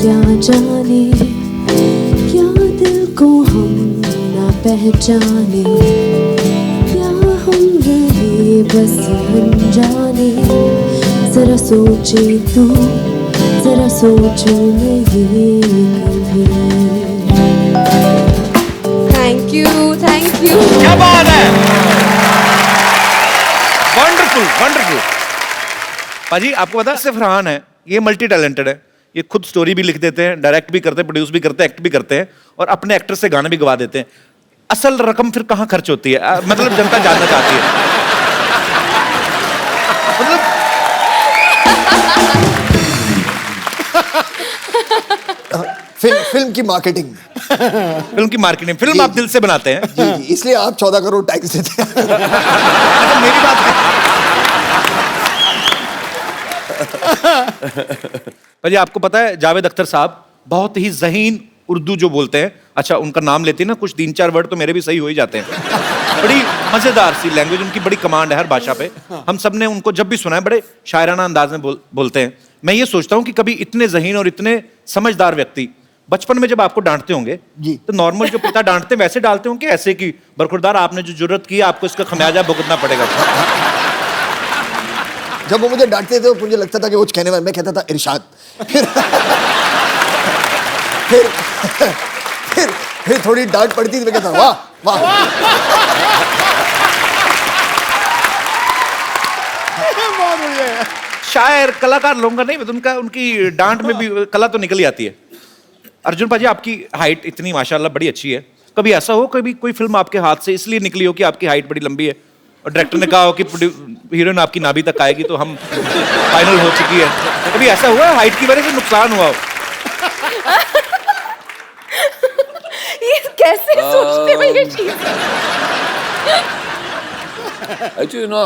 क्या जाने, क्या दिल को हम ना पहचाने, क्या हम रहे बस अनजाने। जरा सोचे तू, जरा सोचो मैं ये कभी। Thank you. क्या बात है, वंडरफुल वंडरफुल। पाजी आपको पता है सिर्फ फरहान है, ये मल्टी टैलेंटेड है। ये खुद स्टोरी भी लिख देते हैं, डायरेक्ट भी करते हैं, प्रोड्यूस भी करते हैं, एक्ट भी करते हैं और अपने एक्टर से गाने भी गवा देते हैं। असल रकम फिर कहाँ खर्च होती है, मतलब जनता जानना चाहती है। फिल्म की मार्केटिंग। फिल्म की मार्केटिंग, फिल्म आप दिल से बनाते हैं। जी जी, इसलिए आप 14 करोड़ टैक्स देते हैं। मेरी बात भाई, आपको पता है जावेद अख्तर साहब बहुत ही ज़हीन उर्दू जो बोलते हैं। अच्छा, उनका नाम लेते हैं ना, कुछ 3-4 वर्ड तो मेरे भी सही हो ही जाते हैं। बड़ी मजेदार सी लैंग्वेज, उनकी बड़ी कमांड है हर भाषा पे। हम सब ने उनको जब भी सुना है बड़े शायराना अंदाज में बोलते हैं। मैं ये सोचता हूँ कि कभी इतने ज़हीन और इतने समझदार व्यक्ति बचपन में जब आपको डांटते होंगे तो नॉर्मल जो पिता डांटते वैसे डालते होंगे ऐसे कि बरखुरदार आपने जो जुर्रत की आपको इसका खमियाजा भुगतना पड़ेगा। जब वो मुझे डांटते थे मुझे लगता था कि वो कहने वाला, मैं कहता था इरशाद। फिर थोड़ी डांट पड़ती थी, मैं कहता वाह वाह। शायर कलाकार लोगों का नहीं, उनका उनकी डांट में भी कला तो निकल आती है। अर्जुन पाजी, आपकी हाइट इतनी माशाल्लाह बड़ी अच्छी है, कभी ऐसा हो कभी कोई फिल्म आपके हाथ से इसलिए निकली हो कि आपकी हाइट बड़ी लंबी है और डायरेक्टर ने कहा हो कि हीरोइन आपकी नाभि तक आएगी तो हम फाइनल हो चुकी है, कभी ऐसा हुआ है हाइट की वजह से नुकसान हुआ हो? ये कैसे सोचते हो ये चीज? एक्चुअली ना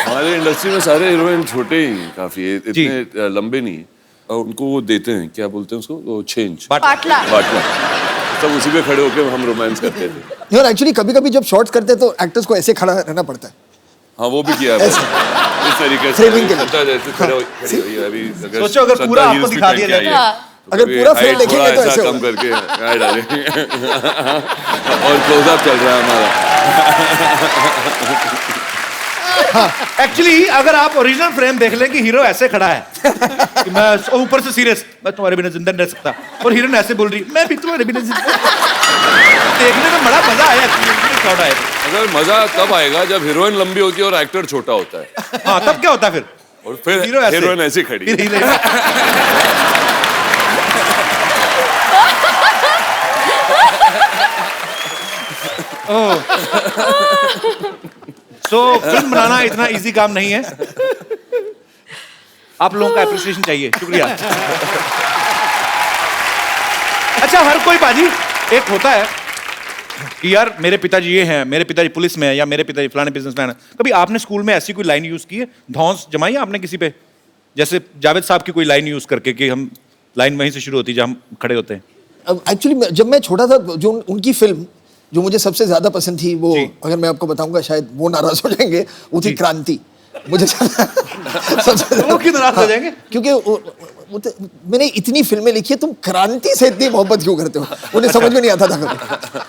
हमारे इंडस्ट्री में सारे हीरोइन छोटे ही काफी है, इतने लंबे नहीं, और उनको वो देते हैं, क्या बोलते हैं उसको, वो छेंच, बाटला। सब उसी पे खड़े होकर हम रोमांस करते थे। यार एक्चुअली कभी कभी जब शॉट्स करते हैं तो एक्टर्स को ऐसे खड़ा रहना पड़ता है। हाँ वो भी किया है इस तरीके से, फ्रेमिंग के लिए। खड़ी हुई है अभी, सोचो अगर पूरा आपको दिखा दिया जाए अगर पूरा फिल्म देखेंगे तो ऐसे कम करके क्या डालेंगे और क्लोजअप चल रहा है हमारा। एक्चुअली अगर आप ओरिजिनल फ्रेम देख लें कि हीरो ऐसे खड़ा है कि मैं ऊपर से सीरियस, मैं तुम्हारे बिना जिंदा नहीं रह सकता, और हीरोइन ऐसे बोल रही मैं भी तुम्हारे बिना जिंदा। देखने में बड़ा मजा आया। अगर मजा तब आएगा जब हीरोइन लंबी होती है और एक्टर छोटा होता है। हाँ तब क्या होता है फिर? और फिर हीरोइन ऐसे खड़ी है। फिल्म बनाना इतना इजी काम नहीं है। आप लोगों का एप्रिसिएशन चाहिए, शुक्रिया। अच्छा हर कोई बाजी एक होता है कि यार मेरे पिताजी ये हैं, मेरे पिताजी पुलिस में है, या मेरे पिताजी फलाने बिजनेसमैन है। कभी आपने स्कूल में ऐसी कोई लाइन यूज की है, धौंस जमाई आपने किसी पे, जैसे जावेद साहब की कोई लाइन यूज करके कि हम लाइन वहीं से शुरू होती है जहां हम खड़े होते हैं? एक्चुअली जब मैं छोटा था, जो उनकी फिल्म जो मुझे सबसे ज्यादा पसंद थी, वो अगर मैं आपको बताऊंगा शायद वो नाराज हो जाएंगे, वो थी क्रांति। मुझे वो क्यों नाराज हो जाएंगे? क्योंकि मैंने इतनी फिल्में लिखी है, तुम क्रांति से इतनी मोहब्बत क्यों करते हो? उन्हें समझ में नहीं आता था कभी।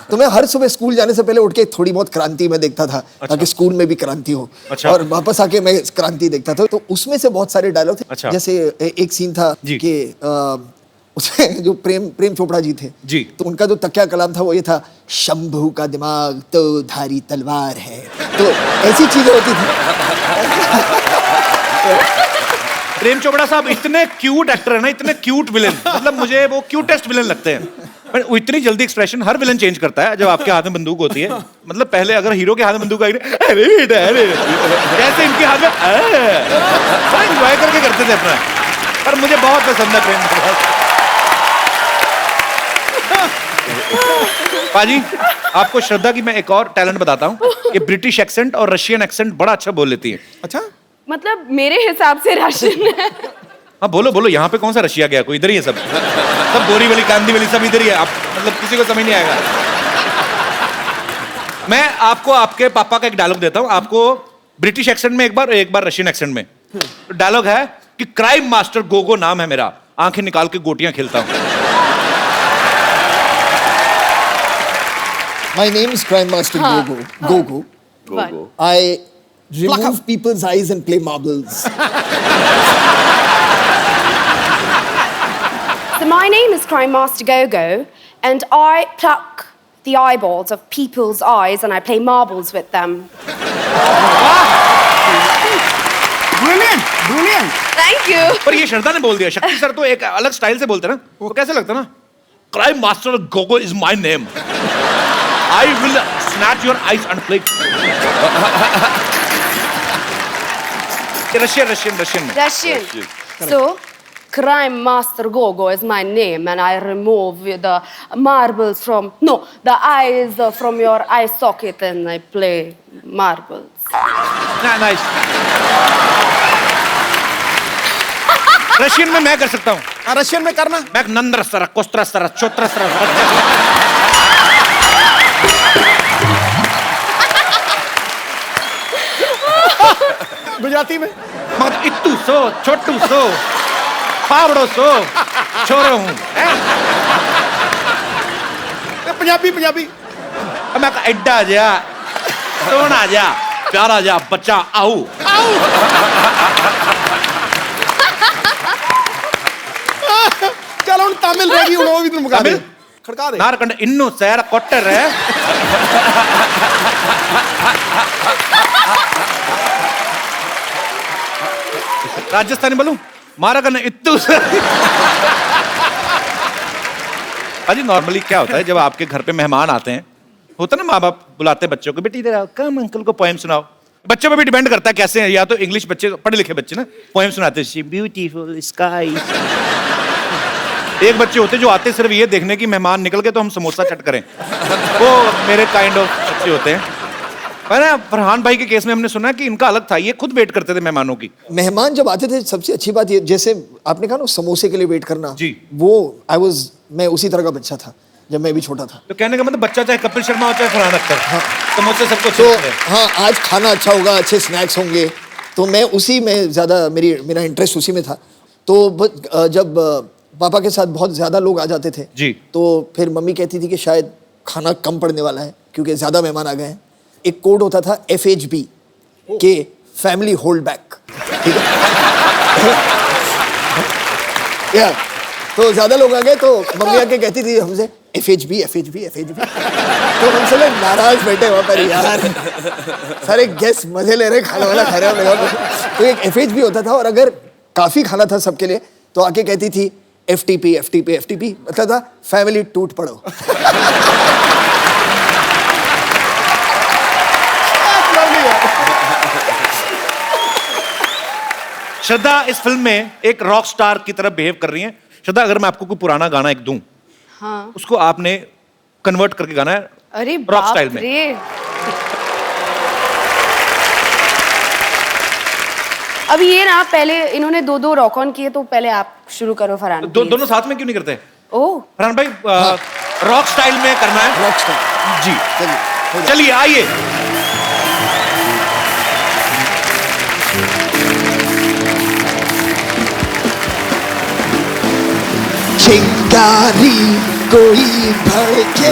तो मैं हर सुबह स्कूल जाने से पहले उठ के थोड़ी बहुत क्रांति में देखता था, ताकि स्कूल में भी क्रांति हो। और वापस आके मैं क्रांति देखता था। तो उसमें से बहुत सारे डायलॉग थे। जैसे एक सीन था कि उसमें जो प्रेम चोपड़ा जी थे जी, तो उनका जो तकिया कलाम था वो ये था, शंभू का दिमाग तो धारी तलवार है। तो ऐसी चीजें होती थी। प्रेम चोपड़ा साहब इतने क्यूट एक्टर है ना, इतने क्यूट विलेन, मतलब मुझे वो क्यूटेस्ट विलेन लगते हैं। पर वो इतनी जल्दी एक्सप्रेशन हर विलेन चेंज करता है जब आपके हाथ में बंदूक होती है। मतलब पहले अगर हीरो के हाथ में बंदूक आई, अरे बेटा अरे, जैसे इनके हाथ में एंजॉय करके करते थे अपना। पर मुझे बहुत पसंद है प्रेम चोपड़ा। पाजी आपको श्रद्धा की मैं एक और टैलेंट बताता हूँ, ये ब्रिटिश एक्सेंट और रशियन एक्सेंट बड़ा अच्छा बोल लेती है। अच्छा, मतलब मेरे हिसाब से राशन है। हाँ बोलो बोलो, यहाँ पे कौन सा रशिया गया, कोई इधर ही है सब बोरीवली कांदीवली सब इधर ही है। आप मतलब किसी को समझ नहीं आएगा। मैं आपको आपके पापा का एक डायलॉग देता हूँ, आपको ब्रिटिश एक्सेंट में एक बार रशियन एक्सेंट में। डायलॉग है कि क्राइम मास्टर गोगो नाम है मेरा, आंखें निकाल के गोटियां खेलता हूँ। My name is Crime Master Gogo. Gogo. I remove people's eyes and play marbles. So my name is Crime Master Gogo, and I pluck the eyeballs of people's eyes and I play marbles with them. Brilliant. Thank you. पर ये श्रद्धा ने बोल दिया, शक्ति सर तो एक अलग स्टाइल से बोलते हैं ना, वो कैसे लगता है ना, crime master Gogo is my name, I will snatch your eyes and play. Russian. So, Crime Master Gogo is my name, and I remove the marbles the eyes from your eye socket, and I play marbles. Nice. Russian में मैं कर सकता हूँ। रशियन में करना। मैं Nandra sir, कोस्त्र sir, चोत्र sir. Gujarati में मत इत्तू सो, छोटू सो, पावड़ो सो, छोरो हूँ। पंजाबी मैं एड्डा जा, सोना जा, प्यारा जा, बच्चा आओ। चलो उन तमिल रहेगी वो भी तुम मुकाबले खड़का दे नारकंड इन्नू सैर कोटर है। राजस्थानी बोलूं मारा करना इत्तू। अजी नॉर्मली क्या होता है जब आपके घर पे मेहमान आते हैं, होता ना माँ बाप बुलाते हैं बच्चों को, बेटी इधर आओ, कम अंकल को पोएम सुनाओ। बच्चों पे भी डिपेंड करता है कैसे हैं, या तो इंग्लिश बच्चे पढ़े लिखे बच्चे ना पोएम सुनाते हैं, ब्यूटीफुल स्काई। एक बच्चे होते जो आते सिर्फ ये देखने की मेहमान निकल के तो हम समोसा चट करें, वो मेरे काइंड ऑफ बच्चे होते हैं। ना फरहान भाई के केस में हमने सुना कि इनका अलग था, ये खुद वेट करते थे मेहमानों की। मेहमान जब आते थे सबसे अच्छी बात ये, जैसे आपने कहा ना समोसे के लिए वेट करना जी, वो मैं उसी तरह का बच्चा था जब मैं भी छोटा था। तो कहने का मतलब बच्चा चाहे कपिल शर्मा हो चाहे फरहान अख्तर, हाँ, समोसे सबको तो हाँ, आज खाना अच्छा होगा, अच्छे स्नैक्स होंगे, तो मैं उसी में ज़्यादा मेरा इंटरेस्ट उसी में था। तो जब पापा के साथ बहुत ज़्यादा लोग आ जाते थे जी। तो फिर मम्मी कहती थी कि शायद खाना कम पड़ने वाला है क्योंकि ज़्यादा मेहमान आ गए हैं। एक कोड होता था FHB के फैमिली होल्ड बैक, ठीक है। या तो ज़्यादा लोग आ गए तो मम्मी आके कहती थी हमसे FHB FHB FHB। तो हमसे लोग नाराज बैठे वहाँ पर यार, सारे गेस्ट मजे ले रहे, खाना वाला खा रहे हैं। तो एक FHB होता था और अगर काफ़ी खाना था सबके लिए तो आके कहती थी FTP FTP FTP, मतलब था फैमिली टूट पड़ो। श्रद्धा इस फिल्म में एक रॉक स्टार की तरह बिहेव कर रही हैं। श्रद्धा, अगर मैं आपको कोई पुराना गाना एक दूं, हाँ। उसको आपने कन्वर्ट करके गाना है अरे रॉक बाप स्टाइल में। रे। अब ये ना, पहले इन्होंने 2-2 रॉक ऑन किए तो पहले आप शुरू करो फरहान। दोनों साथ में क्यों नहीं करते? ओह फरहान भाई, रॉक स्टाइल में करना है। रॉक स्टार जी, चलिए आइए। चिंगारी कोई भड़के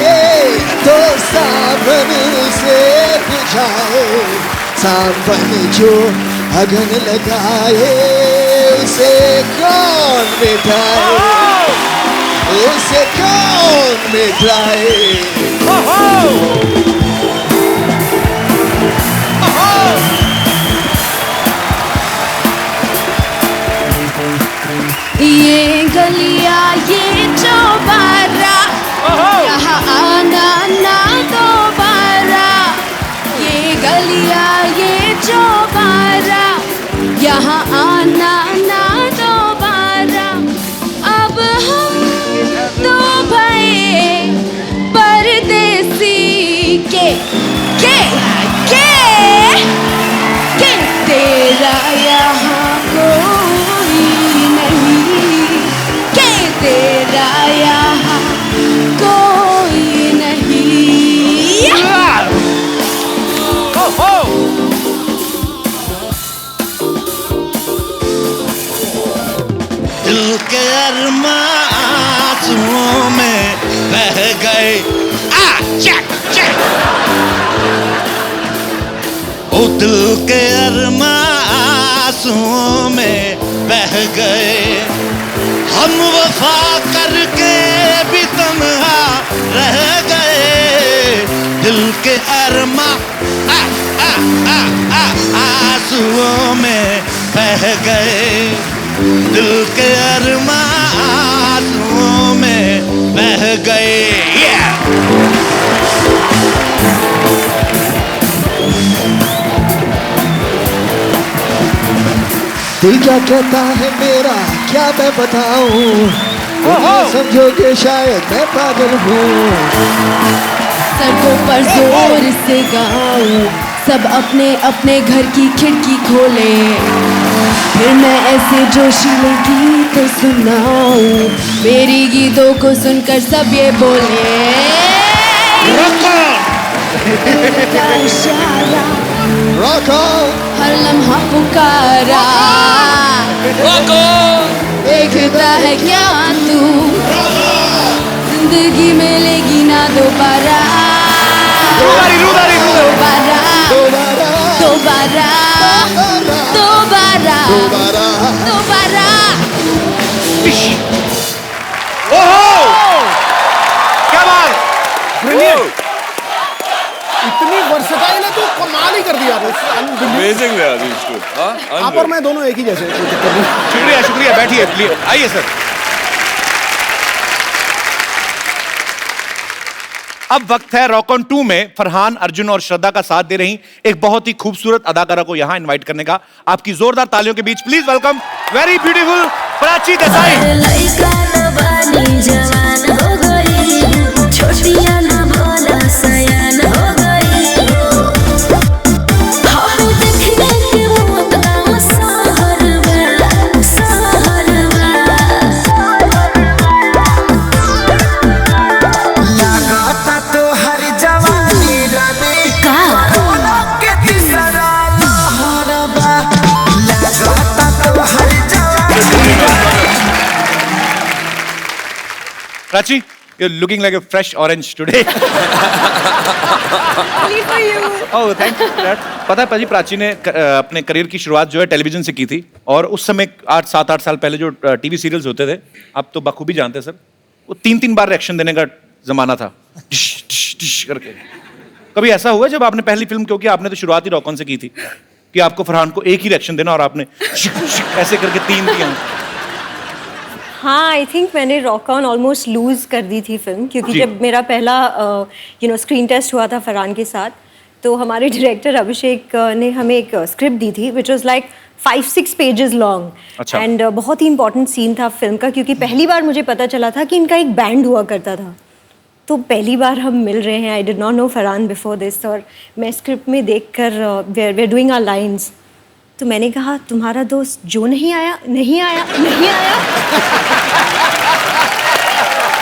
तो सावन से बुझाए, सावन जो अगन लगाए उसे कौन मिटाए, उसे कौन मिटाए। ये गलियां ये चौबारा, यहाँ आना ना दोबारा। ये गलियां ये चौबारा, यहाँ आना ना दोबारा। अब हम तो भये परदेसी के तेरा यहाँ कोई नहीं, के तेरा यहाँ कोई नहीं। दिल के अरमां आंसुओं में बह गए। ओ दिल के अरमां आंसुओं में बह गए, हम वफा करके भी तन्हा रह गए। दिल के अरमां आंसुओं में बह गए, दिल के अरमां आंसुओं में बह गए। दिल क्या कहता है मेरा क्या मैं बताऊं, समझोगे शायद मैं पागल हूँ। सड़कों पर जोर से गाऊं, सब अपने अपने घर की खिड़की खोले, फिर मैं ऐसे जोशीले गीत सुनाऊं। मेरी गीतों को सुनकर सब ये बोले, इशारा हर लम्हा पुकारा, देखता है क्या तू, जिंदगी मिलेगी ना दोबारा, दोबारा दोबारा दोबारा दोबारा। क्या बात, इतनी वर्सटाइल है तो कमाल ही कर दिया। अमेजिंग है आदिश को। हाँ, आप और मैं दोनों एक ही जैसे। शुक्रिया शुक्रिया, बैठिए प्लीज, आइए सर। अब वक्त है रॉक ऑन 2 में फरहान, अर्जुन और श्रद्धा का साथ दे रही एक बहुत ही खूबसूरत अदाकारा को यहाँ इनवाइट करने का। आपकी जोरदार तालियों के बीच please welcome very beautiful Prachi Desai. Prachi, you're looking like a fresh orange today. Only for you. Oh, thank you for that. पता है पाजी, प्राची ने अपने करियर की शुरुआत जो है टेलीविजन से की थी, और उस समय 7-8 साल पहले जो टीवी सीरियल्स होते थे, आप तो बखूबी जानते हैं सर, वो 3-3 बार रिएक्शन देने का जमाना था, डिश डिश डिश करके। कभी ऐसा हुआ जब आपने पहली फिल्म, क्योंकि आपने तो शुरुआत ही रॉक ऑन से की थी, कि आपको फरहान को एक ही रिएक्शन देना और आपने ऐसे करके 3 किया? हाँ, आई थिंक मैंने रॉक ऑन ऑलमोस्ट लूज कर दी थी फिल्म, क्योंकि जब मेरा पहला स्क्रीन टेस्ट हुआ था फरहान के साथ, तो हमारे डायरेक्टर अभिषेक ने हमें एक स्क्रिप्ट दी थी which was like 5-6 pages long, and बहुत ही इंपॉर्टेंट सीन था फिल्म का, क्योंकि पहली बार मुझे पता चला था कि इनका एक बैंड हुआ करता था। तो पहली बार हम मिल रहे हैं, I did not know Farhan before this, और मैं स्क्रिप्ट में देखकर we are doing our lines, तो मैंने कहा तुम्हारा दोस्त जो नहीं आया नहीं आया नहीं आया।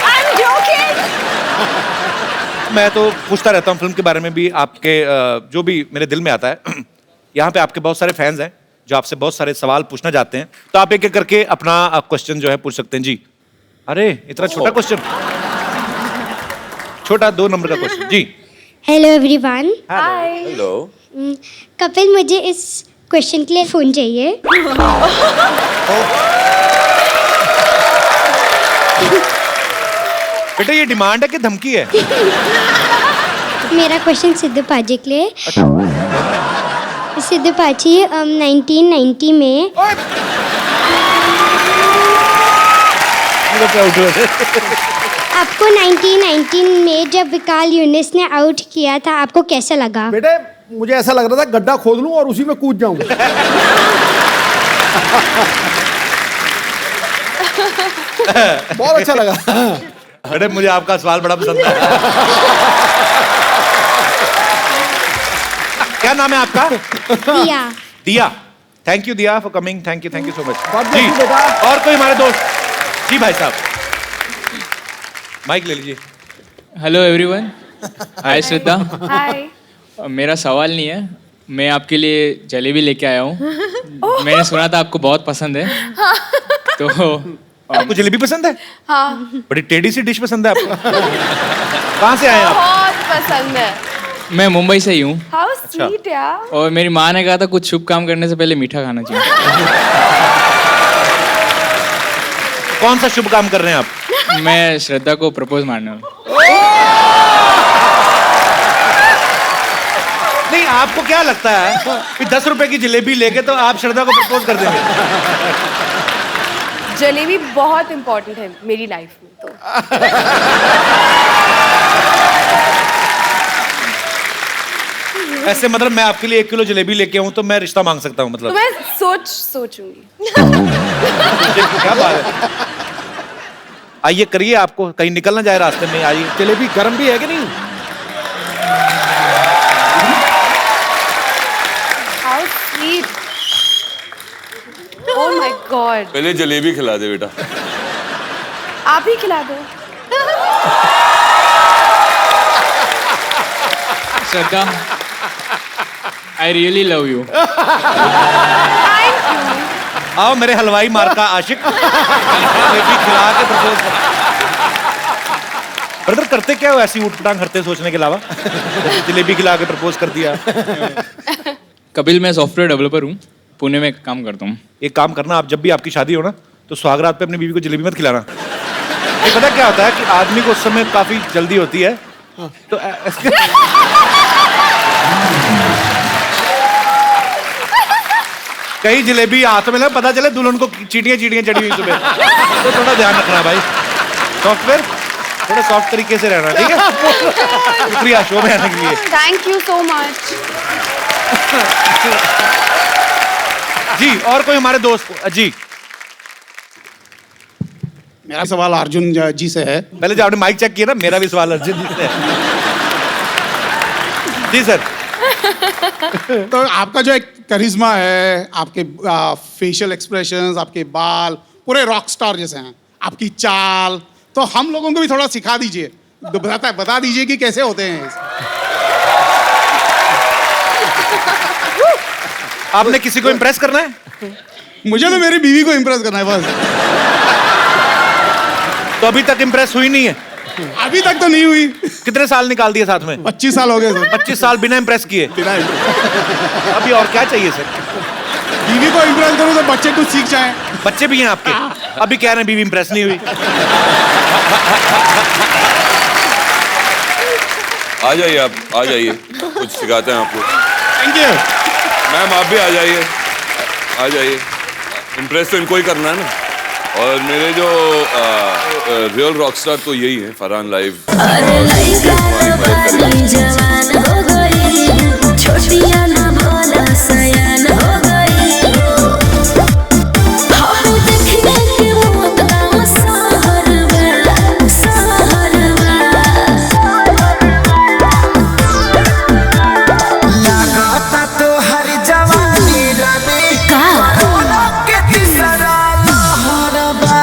I'm joking. मैं तो पूछता रहता हूँ फिल्म के बारे में भी, आपके जो भी मेरे दिल में आता है। यहाँ पे आपके बहुत सारे फैंस हैं जो आपसे बहुत सारे सवाल पूछना चाहते हैं, तो आप एक एक करके अपना क्वेश्चन जो है पूछ सकते हैं जी। अरे इतना छोटा क्वेश्चन, छोटा 2 नंबर का क्वेश्चन जी। Hello everyone. Hi. Hello. Kapil, मुझे इस क्वेश्चन के लिए फोन चाहिए। बेटा ये डिमांड है कि धमकी है? मेरा क्वेश्चन सिद्धू पाजी के लिए। सिद्धू पाजी, 1990 में आपको 1919 में जब विकाल यूनिस ने आउट किया था, आपको कैसा लगा? बेटे मुझे ऐसा लग रहा था गड्ढा खोद लूं और उसी में कूद जाऊं। बहुत अच्छा लगा। बेटे मुझे आपका सवाल बड़ा पसंद है। क्या नाम है आपका? Diya. Diya, thank you Diya for coming, thank you so much God bless जी। you, बेटा। और कोई हमारे दोस्त जी? भाई साहब माइक ले लीजिए। Hello everyone. Hi Shraddha. Hi. मेरा सवाल नहीं है, मैं आपके लिए जलेबी लेके आया हूँ। मैंने सुना था आपको बहुत पसंद है, तो आपको जलेबी पसंद है? हाँ। बड़ी टेढ़ी सी डिश पसंद है आपको। कहाँ से आए आप? बहुत पसंद है। मैं मुंबई से ही हूँ, हाउ स्वीट यार। और मेरी माँ ने कहा था कुछ शुभ काम करने से पहले मीठा खाना चाहिए। कौन सा शुभ काम कर रहे हैं आप? मैं श्रद्धा को प्रपोज मारने वाला। नहीं, आपको क्या लगता है कि 10 रुपए की जलेबी लेके तो आप श्रद्धा को प्रपोज कर देंगे? जलेबी बहुत इंपॉर्टेंट है मेरी लाइफ में, तो ऐसे मतलब मैं आपके लिए 1 किलो जलेबी लेके आऊं तो मैं रिश्ता मांग सकता हूं मतलब? तो मैं सोचूंगी। क्या बात है। आइए करिए, आपको कहीं निकलना जाए रास्ते में, आइए। जलेबी गर्म भी है कि नहीं? How sweet. Oh my God. पहले जलेबी खिला दे बेटा। आप ही खिला दो। श्रद्धा, आई रियली लव यू। आओ मेरे हलवाई मार का आशिक, जलेबी खिला के प्रपोज कर। ब्रदर करते क्या हो ऐसी ऊटपटांग करते सोचने के अलावा? जलेबी खिला के प्रपोज कर दिया। कपिल, मैं सॉफ्टवेयर डेवलपर हूँ, पुणे में काम करता हूँ। एक काम करना, आप जब भी आपकी शादी हो ना, तो सुहागरात पे अपनी बीवी को जलेबी मत खिलाना। ये पता क्या होता है कि आदमी को उस समय काफी जल्दी होती है, तो कहीं जलेबी हाथ में ना पता चले दुल्हन को चीटियां चढ़ी हुई सुबह, तो थोड़ा ध्यान रखना भाई। सॉफ्टवेयर थोड़ा सॉफ्ट तरीके से रहना, ठीक है? शुक्रिया शो में आने के लिए। Thank you so much. जी और कोई हमारे दोस्त जी? मेरा सवाल अर्जुन जी से है। पहले जो आपने माइक चेक किया ना, मेरा भी सवाल अर्जुन जी से है। जी सर। तो आपका जो एक करिश्मा है, आपके फेशियल एक्सप्रेशंस, आपके बाल पूरे रॉक स्टार जैसे हैं, आपकी चाल, तो हम लोगों को भी थोड़ा सिखा दीजिए, बता दीजिए कि कैसे होते हैं। आपने किसी को इम्प्रेस करना है? मुझे तो मेरी बीवी को इम्प्रेस करना है बस। तो अभी तक इम्प्रेस हुई नहीं है? अभी तक तो नहीं हुई। कितने साल निकाल दिए साथ में? 25 साल हो गए सर। 25 साल बिना इम्प्रेस किए? अभी और क्या चाहिए सर? बीवी को इम्प्रेस करूं तो बच्चे कुछ सीख जाएं। बच्चे भी हैं आपके? अभी कह रहे हैं बीवी इम्प्रेस नहीं हुई। आ जाइए आप, आ जाइए, कुछ सिखाते हैं आपको। थैंक यू मैम, आप भी आ जाइए, आ जाइए। इम्प्रेस तो इनको ही करना है ना। और मेरे जो रियल रॉकस्टार तो यही है, फरहान लाइव। अरे लइका जवान हो गई, छोटिया ना भोला सयान हो गई। हम देखने के मुकदम सहरवा, सहरवा। लगाता तो हर जवानी रानी का के तीसरा लहरबा।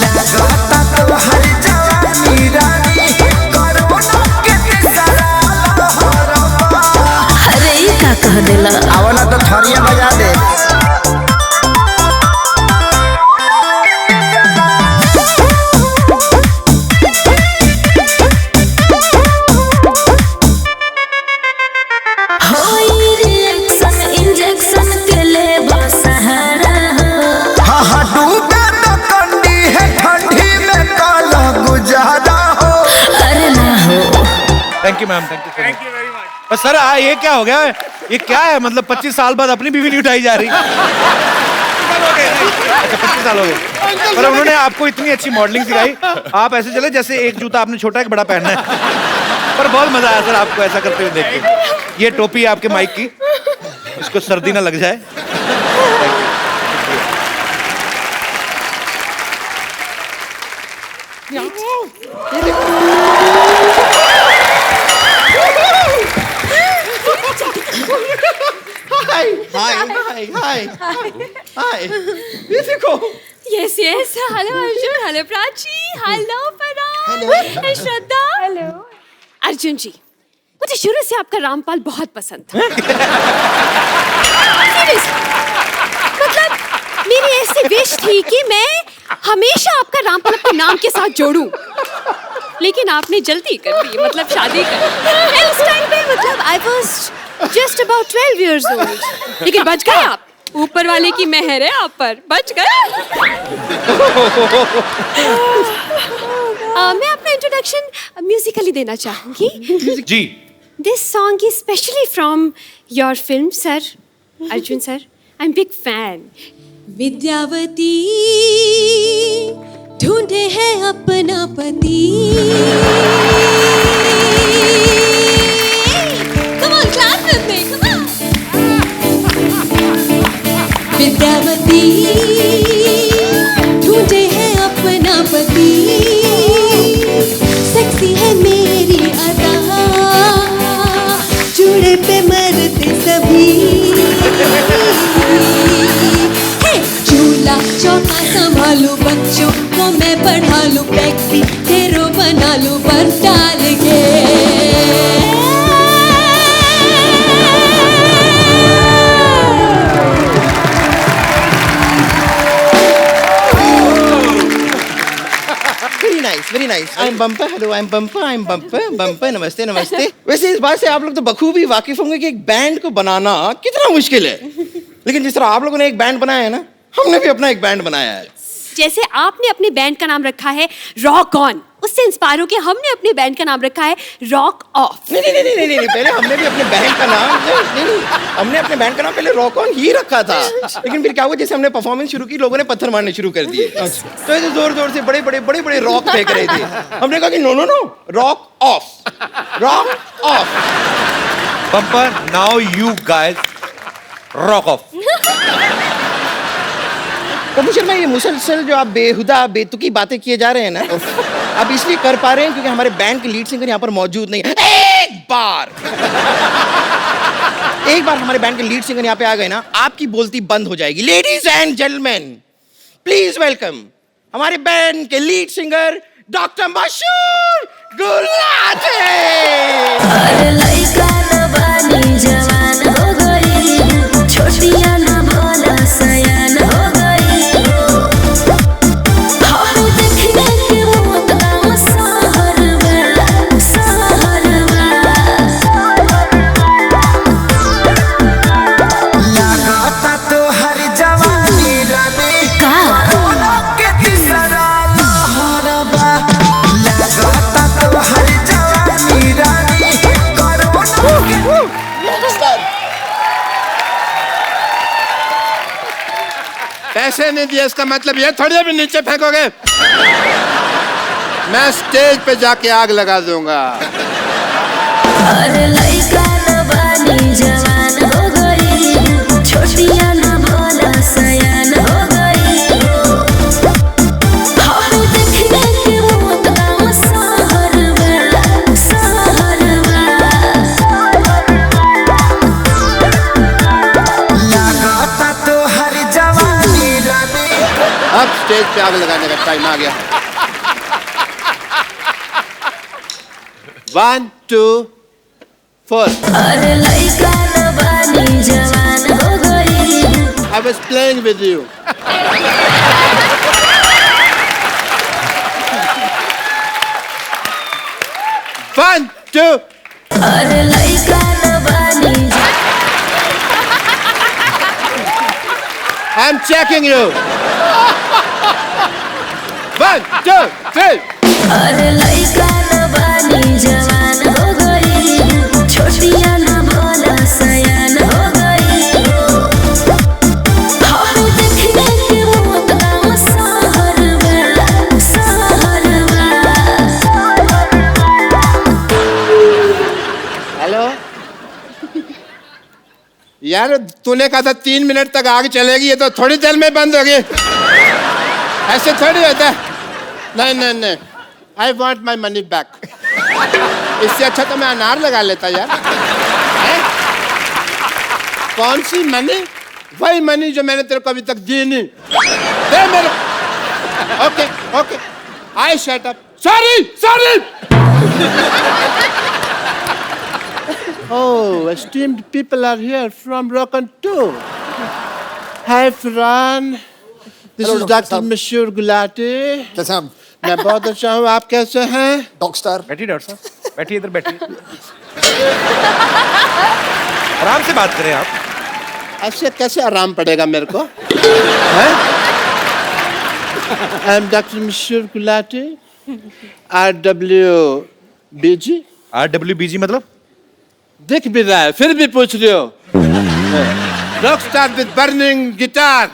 लगाता तो हर जवानी रानी कोरोना के तीसरा लहरबा। अरे ई का कह देला? आवला तो थरिया बजा दे। होई रिएक्शन इंजेक्शन के ले सहारा हो। हाँ डूबे तो कंडी है ठंडी में काला गुजारा हो। अरे ना हो। Thank you ma'am, thank you very much. Sir ये क्या हो गया? ये क्या है? मतलब 25 साल बाद अपनी बीवी नहीं उठाई जा रही? अच्छा 25 साल हो गए। पर उन्होंने आपको इतनी अच्छी मॉडलिंग सिखाई, आप ऐसे चले जैसे एक जूता आपने छोटा एक बड़ा पहनना है। पर बहुत मजा आया सर आपको ऐसा करते हुए देख के। ये टोपी है आपके माइक की, इसको सर्दी ना लग जाए। हाय हाय हाय हाय हाय, ये देखो। Yes yes, hello Arjun, hello Prachi, hello Farhan, Shraddha, hello. Arjun ji, मुझे शुरू से आपका रामपाल बहुत पसंद था। मतलब मेरी ऐसी विश थी कि मैं हमेशा आपका रामपाल अपने नाम के साथ जोड़ूं, लेकिन आपने जल्दी कर दी, मतलब शादी कर दी। उस टाइम पे मतलब I was just about 12 years old, लेकिन बच गए आप। ऊपर वाले की मेहर है आप पर, बच गए। मैं अपना इंट्रोडक्शन म्यूजिकली देना चाहूंगी जी। This song is specially from your film sir, Arjun sir. I am big fan. Vidyavati ढूंढे है अपना पति, come on clap with me, come on। Vidyavati ढूंढे है अपना पति, सेक्सी है मेरी अदा, जूड़े पे मरते सभी। चूल्हा चौका संभालू, बच्चों को मैं पढ़ा लूं, टैक्सी हीरो बना लूं बर्फ डाल के। Very nice. I am bumper, hello I am bumper, I am bumper, bumper, नमस्ते नमस्ते। वैसे इस बात से आप लोग तो बखूबी वाकिफ होंगे कि एक बैंड को बनाना कितना मुश्किल है, लेकिन जिस तरह आप लोगों ने एक बैंड बनाया है ना, हमने भी अपना एक बैंड बनाया है। जैसे आपने अपने बैंड का नाम रखा है रॉक ऑन, उससे इंस्पायर होकर हमने अपने बैंड का नाम रखा है रॉक ऑफ। नहीं, पहले हमने भी अपने बैंड का नाम नहीं, हमने अपने बैंड का नाम पहले रॉक ऑन ही रखा था, लेकिन फिर क्या हुआ, जैसे हमने परफॉर्मेंस शुरू की, लोगों ने पत्थर मारने शुरू कर दिए। तो ऐसे जोर से बड़े रॉक फेंक रहे थे। हमने कहा कि no, rock off, rock off. Bumper, now you guys rock off. Prabhu Sharma, ये मुसलसल जो आप बेहुदा बेतुकी बातें किए जा रहे हैं ना, आप इसलिए कर पा रहे हैं क्योंकि हमारे बैंड के लीड सिंगर यहाँ पर मौजूद नहीं है। एक बार हमारे बैंड के लीड सिंगर यहाँ पे आ गए ना, आपकी बोलती बंद हो जाएगी। Ladies and gentleman, please welcome हमारे बैंड के लीड सिंगर डॉक्टर मशहूर गुलाटी। अरे लइका जवानी जवान हो गई, छोटिया ना भोला सयान हो गई। हम देखने के पैसे नहीं दिए इसका मतलब ये थोड़ी अभी नीचे फेंकोगे। मैं स्टेज पे जाके आग लगा दूंगा। अरे लइका न बानी जवान हो गई, छोटिया न भोला सयान हो गई। हम देखने के मौत का सहरवा, सहरवा। लगाता तो हर जवानी रानी। अब स्टेज पे आग लगाने का टाइम आ गया। 1 2 4। अरे लइका न बानी जवान हो गई। I was playing with you. One, two. अरे लइका न बानी I'm checking you. 1 2 3. अरे लइका न बानी जवान हो गई, छोटिया न भोला सयान हो गई। हम देखने के मौत का सहरवा, सहरवा। हेलो यार, तूने कहा था 3 मिनट तक आग चलेगी, ये तो थोड़ी देर में बंद होगी। ऐसे थोड़ी होता है। नहीं नहीं नहीं, I want my money back. इससे अच्छा तो मैं अनार लगा लेता यार। हैं? कौन सी मनी? वही मनी जो मैंने तेरे को अभी तक दी नहीं। दे मेरे। Okay okay, I shut up. Sorry sorry. Oh, esteemed people are here from Rock'n 2. Hi, Fran. This is Dr. Mashur Gulati. कैसे हम? मैं बहुत अच्छा हूँ, आप कैसे हैं? Dog star. बैठिए डॉक्टर साहब, बैठिए इधर बैठिए। आराम से बात करें आप। ऐसे कैसे आराम पड़ेगा मेरे को? I am Dr. Mashur Gulati, RWBG. RWBG मतलब? दिख भी रहा है, फिर भी पूछ रहे हो। Rock star with burning guitar.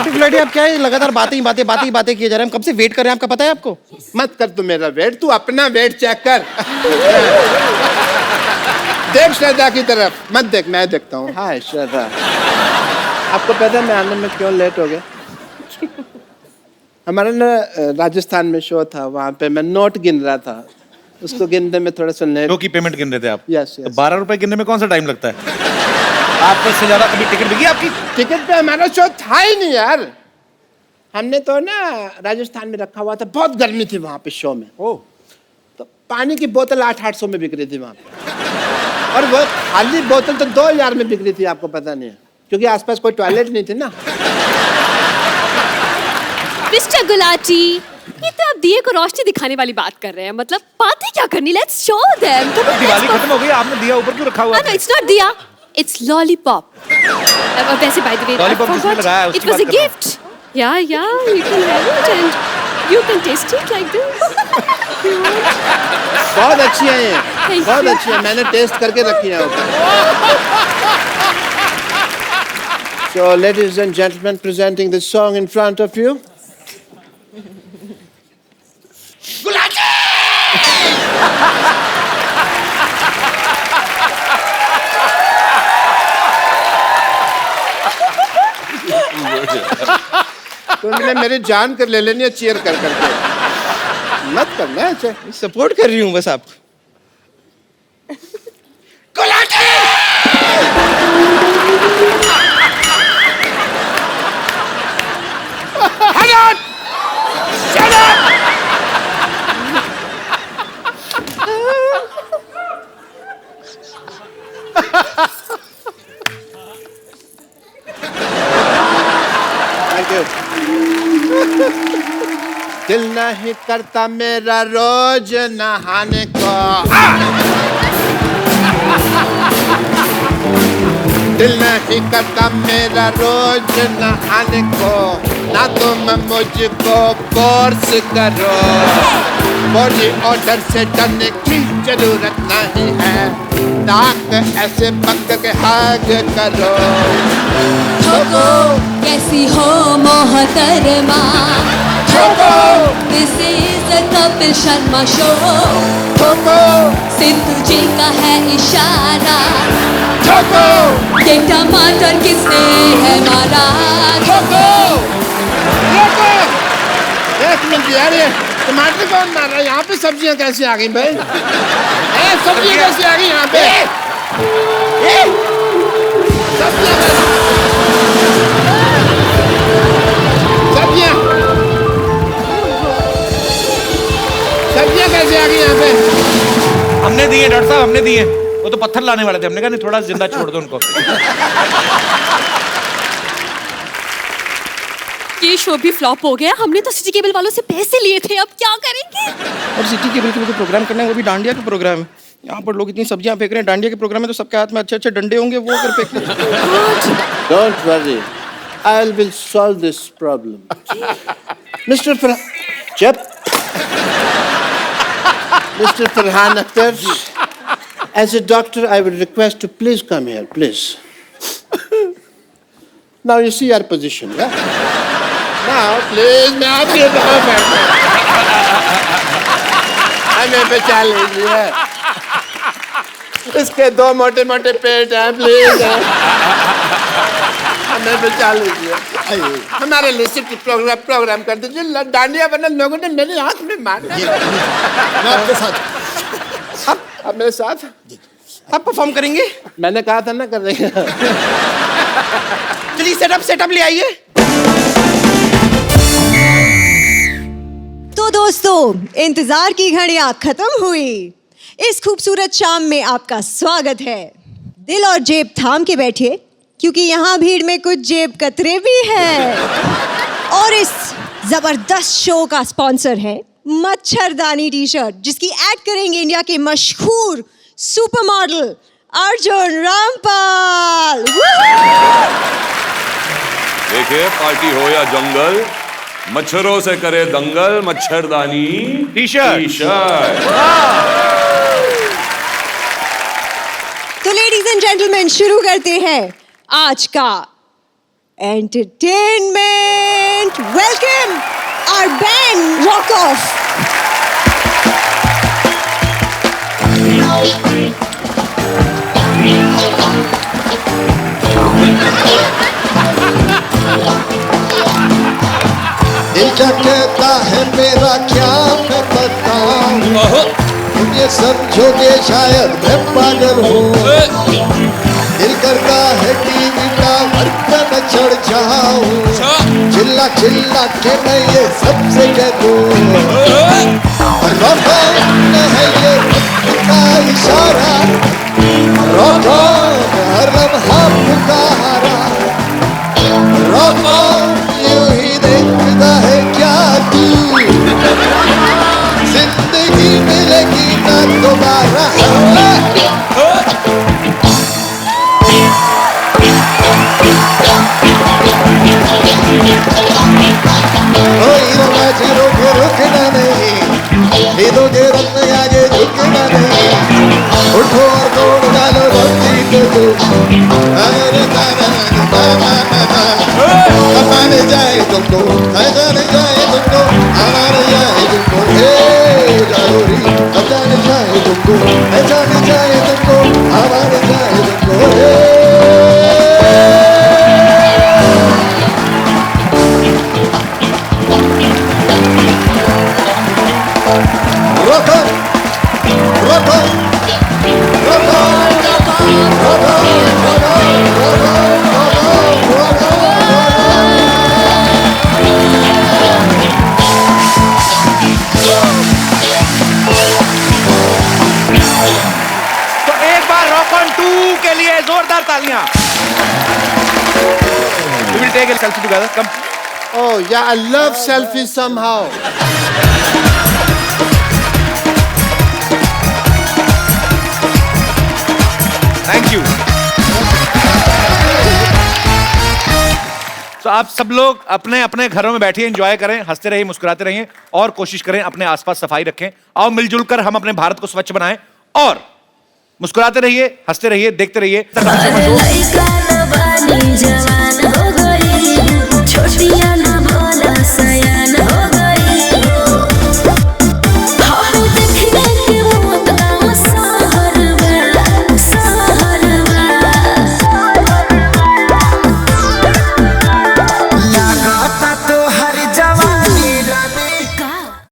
Gulati, आप क्या है लगातार बातें किए जा रहे हैं? हम कब से वेट कर रहे हैं, आपका पता है आपको? मत कर तू मेरा वेट, तू अपना वेट चेक कर। देख श्रद्धा की तरफ मत देख, मैं देखता हूँ। हाय श्रद्धा, आपको पता है मैं आने में क्यों लेट हो गया? हमारा ना राजस्थान में शो था, वहाँ पे मैं नोट गिन रहा था, उसको गिनने में थोड़ा सा लेट। शो की पेमेंट गिन रहे थे आप? यस तो 12 रुपए गिनने में कौन सा टाइम लगता है? आपको इससे ज्यादा कभी टिकट बिकी आपकी? टिकट पे हमारा शो था ही नहीं यार। हमने तो ना राजस्थान में रखा हुआ था, बहुत गर्मी थी वहाँ पे शो में। तो पानी की बोतल 800 में बिक रही थी वहाँ पे, और वो खाली बोतल तो 2000 में बिक रही थी, आपको पता नहीं है, क्योंकि आसपास कोई टॉयलेट नहीं थी ना। मिस्टर गुलाटी, ये तो आप दिए को रोशनी दिखाने वाली बात कर रहे हैं, मतलब बातें क्या करनी? Let's show them. दिवाली खत्म हो गई, आपने दिया ऊपर क्यों रखा हुआ है? No, it's not diya, it's lollipop. वैसे बाय द वे, लॉलीपॉप किसने लगाया है? It was a gift. या you can have it and you can taste it like this. बहुत अच्छी है ये, बहुत अच्छी है, मैंने टेस्ट करके रखी है। So, ladies and gentlemen, presenting this song in front of you. तुमने मेरी जान कर ले लेनी है चीयर कर करके। मत करना ऐसे। सपोर्ट कर रही हूँ बस आप। Shut up! Thank you. दिल नहीं करता मेरा रोज नहाने को। दिल नहीं करता मेरा रोज नहाने को, ना तुम मुझको फोर्स करो। बॉडी ऑर्डर से डरने की जरूरत नहीं है, नाक ऐसे पक के हग करो। ठोको कैसी हो मोहतरमा, ठोको this is a Kapil Sharma show, ठोको सिद्धू जी का है इशारा, ठोको ये टमाटर किसने है मारा, ठोको। एक मिनट यार, ये टमाटर कौन मार रहा है? यहाँ पे सब्जियाँ कैसे आ गई भाई? सब्जियाँ कैसे आ गई यहाँ पे? सब्जियाँ कैसे आ गई यहाँ पे? हमने दिए डॉक्टर साहब, हमने दिए। वो तो पत्थर लाने वाले थे, हमने कहा नहीं थोड़ा जिंदा छोड़ दो उनको। ये शो भी फ्लॉप हो गया। हमने तो सिटी केबल वालों से पैसे लिए थे, अब क्या करेंगे? और सिटी केबल के जो प्रोग्राम करना है वो भी डांडिया का प्रोग्राम है। यहाँ पर लोग इतनी सब्जियां फेंक रहे हैं, डांडिया के प्रोग्राम में तो सबके हाथ में अच्छे अच्छे डंडे होंगे, वो कर फेंक Don't worry, I will solve this problem. Mr. Mr. Farhan Akhtar, as a doctor, I would request to please come here, please. Now you see our position, yeah? Now, please, मैं आपके यहाँ बैठता हूँ। हमें बचा लीजिए। इसके दो मोटे मोटे पेट हैं, प्लीज। हमें बचा लीजिए। हमारे लिए सिटी प्रोग्राम कर दीजिए। डांडिया वरना लोगों ने मेरे हाथ में मारना। मैं आपके साथ। आप मेरे साथ? आप परफॉर्म करेंगे? मैंने कहा था ना कर देंगे। चलिए सेटअप ले आइए। तो दोस्तों, इंतजार की घड़ियां खत्म हुई। इस खूबसूरत शाम में आपका स्वागत है। दिल और जेब थाम के बैठिए, क्योंकि यहाँ भीड़ में कुछ जेब कतरे भी हैं। और इस जबरदस्त शो का स्पॉन्सर है मच्छरदानी टी शर्ट, जिसकी ऐड करेंगे इंडिया के मशहूर सुपर मॉडल अर्जुन रामपाल। देखिए, पार्टी हो या जंगल, मच्छरों से करे दंगल, मच्छरदानी टी शर्ट। तो लेडीज एंड जेंटलमैन, शुरू करते हैं आज का entertainment. Welcome our band rock of. दिल क्या कहता है मेरा क्या मैं बताऊं, तुम ये समझोगे शायद मैं पागल हूँ। दिल करता है टीवी टावर पे मैं चढ़ जाऊं, चिल्ला चिल्ला के मैं ये सबसे कह दूं, रॉकॉन है ये वक्त का इशारा, रॉकॉन हर लम्हा पुकारा, रॉकॉन यूं ही देखता है क्या तू, जिंदगी मिलेगी ना दोबारा। रुकना नहीं, खरीदोगे रत्न आगे झुकना नहीं, उठो और दौड़ डालो भक्ति को तुम, हमारे जाए तुमको, जाने जाए तुमको, हमारे जाए तुमको, हे जरूरी, जाने जाए तुमको, जाने जाए तुमको, हमारे जाए तुमको, हे तो एक बार रॉक ऑन 2 के लिए जोरदार तालियां। We will take a selfie together. Come. Oh yeah, I love selfies somehow. Thank you. तो आप सब लोग अपने अपने घरों में बैठिए, एंजॉय करें, हंसते रहिए, मुस्कुराते रहिए और कोशिश करें अपने आसपास सफाई रखें। आओ मिलजुल कर हम अपने भारत को स्वच्छ बनाएं और मुस्कुराते रहिए, हंसते रहिए, देखते रहिए। अरे लइका न बानी जवान हो गई, छोटिया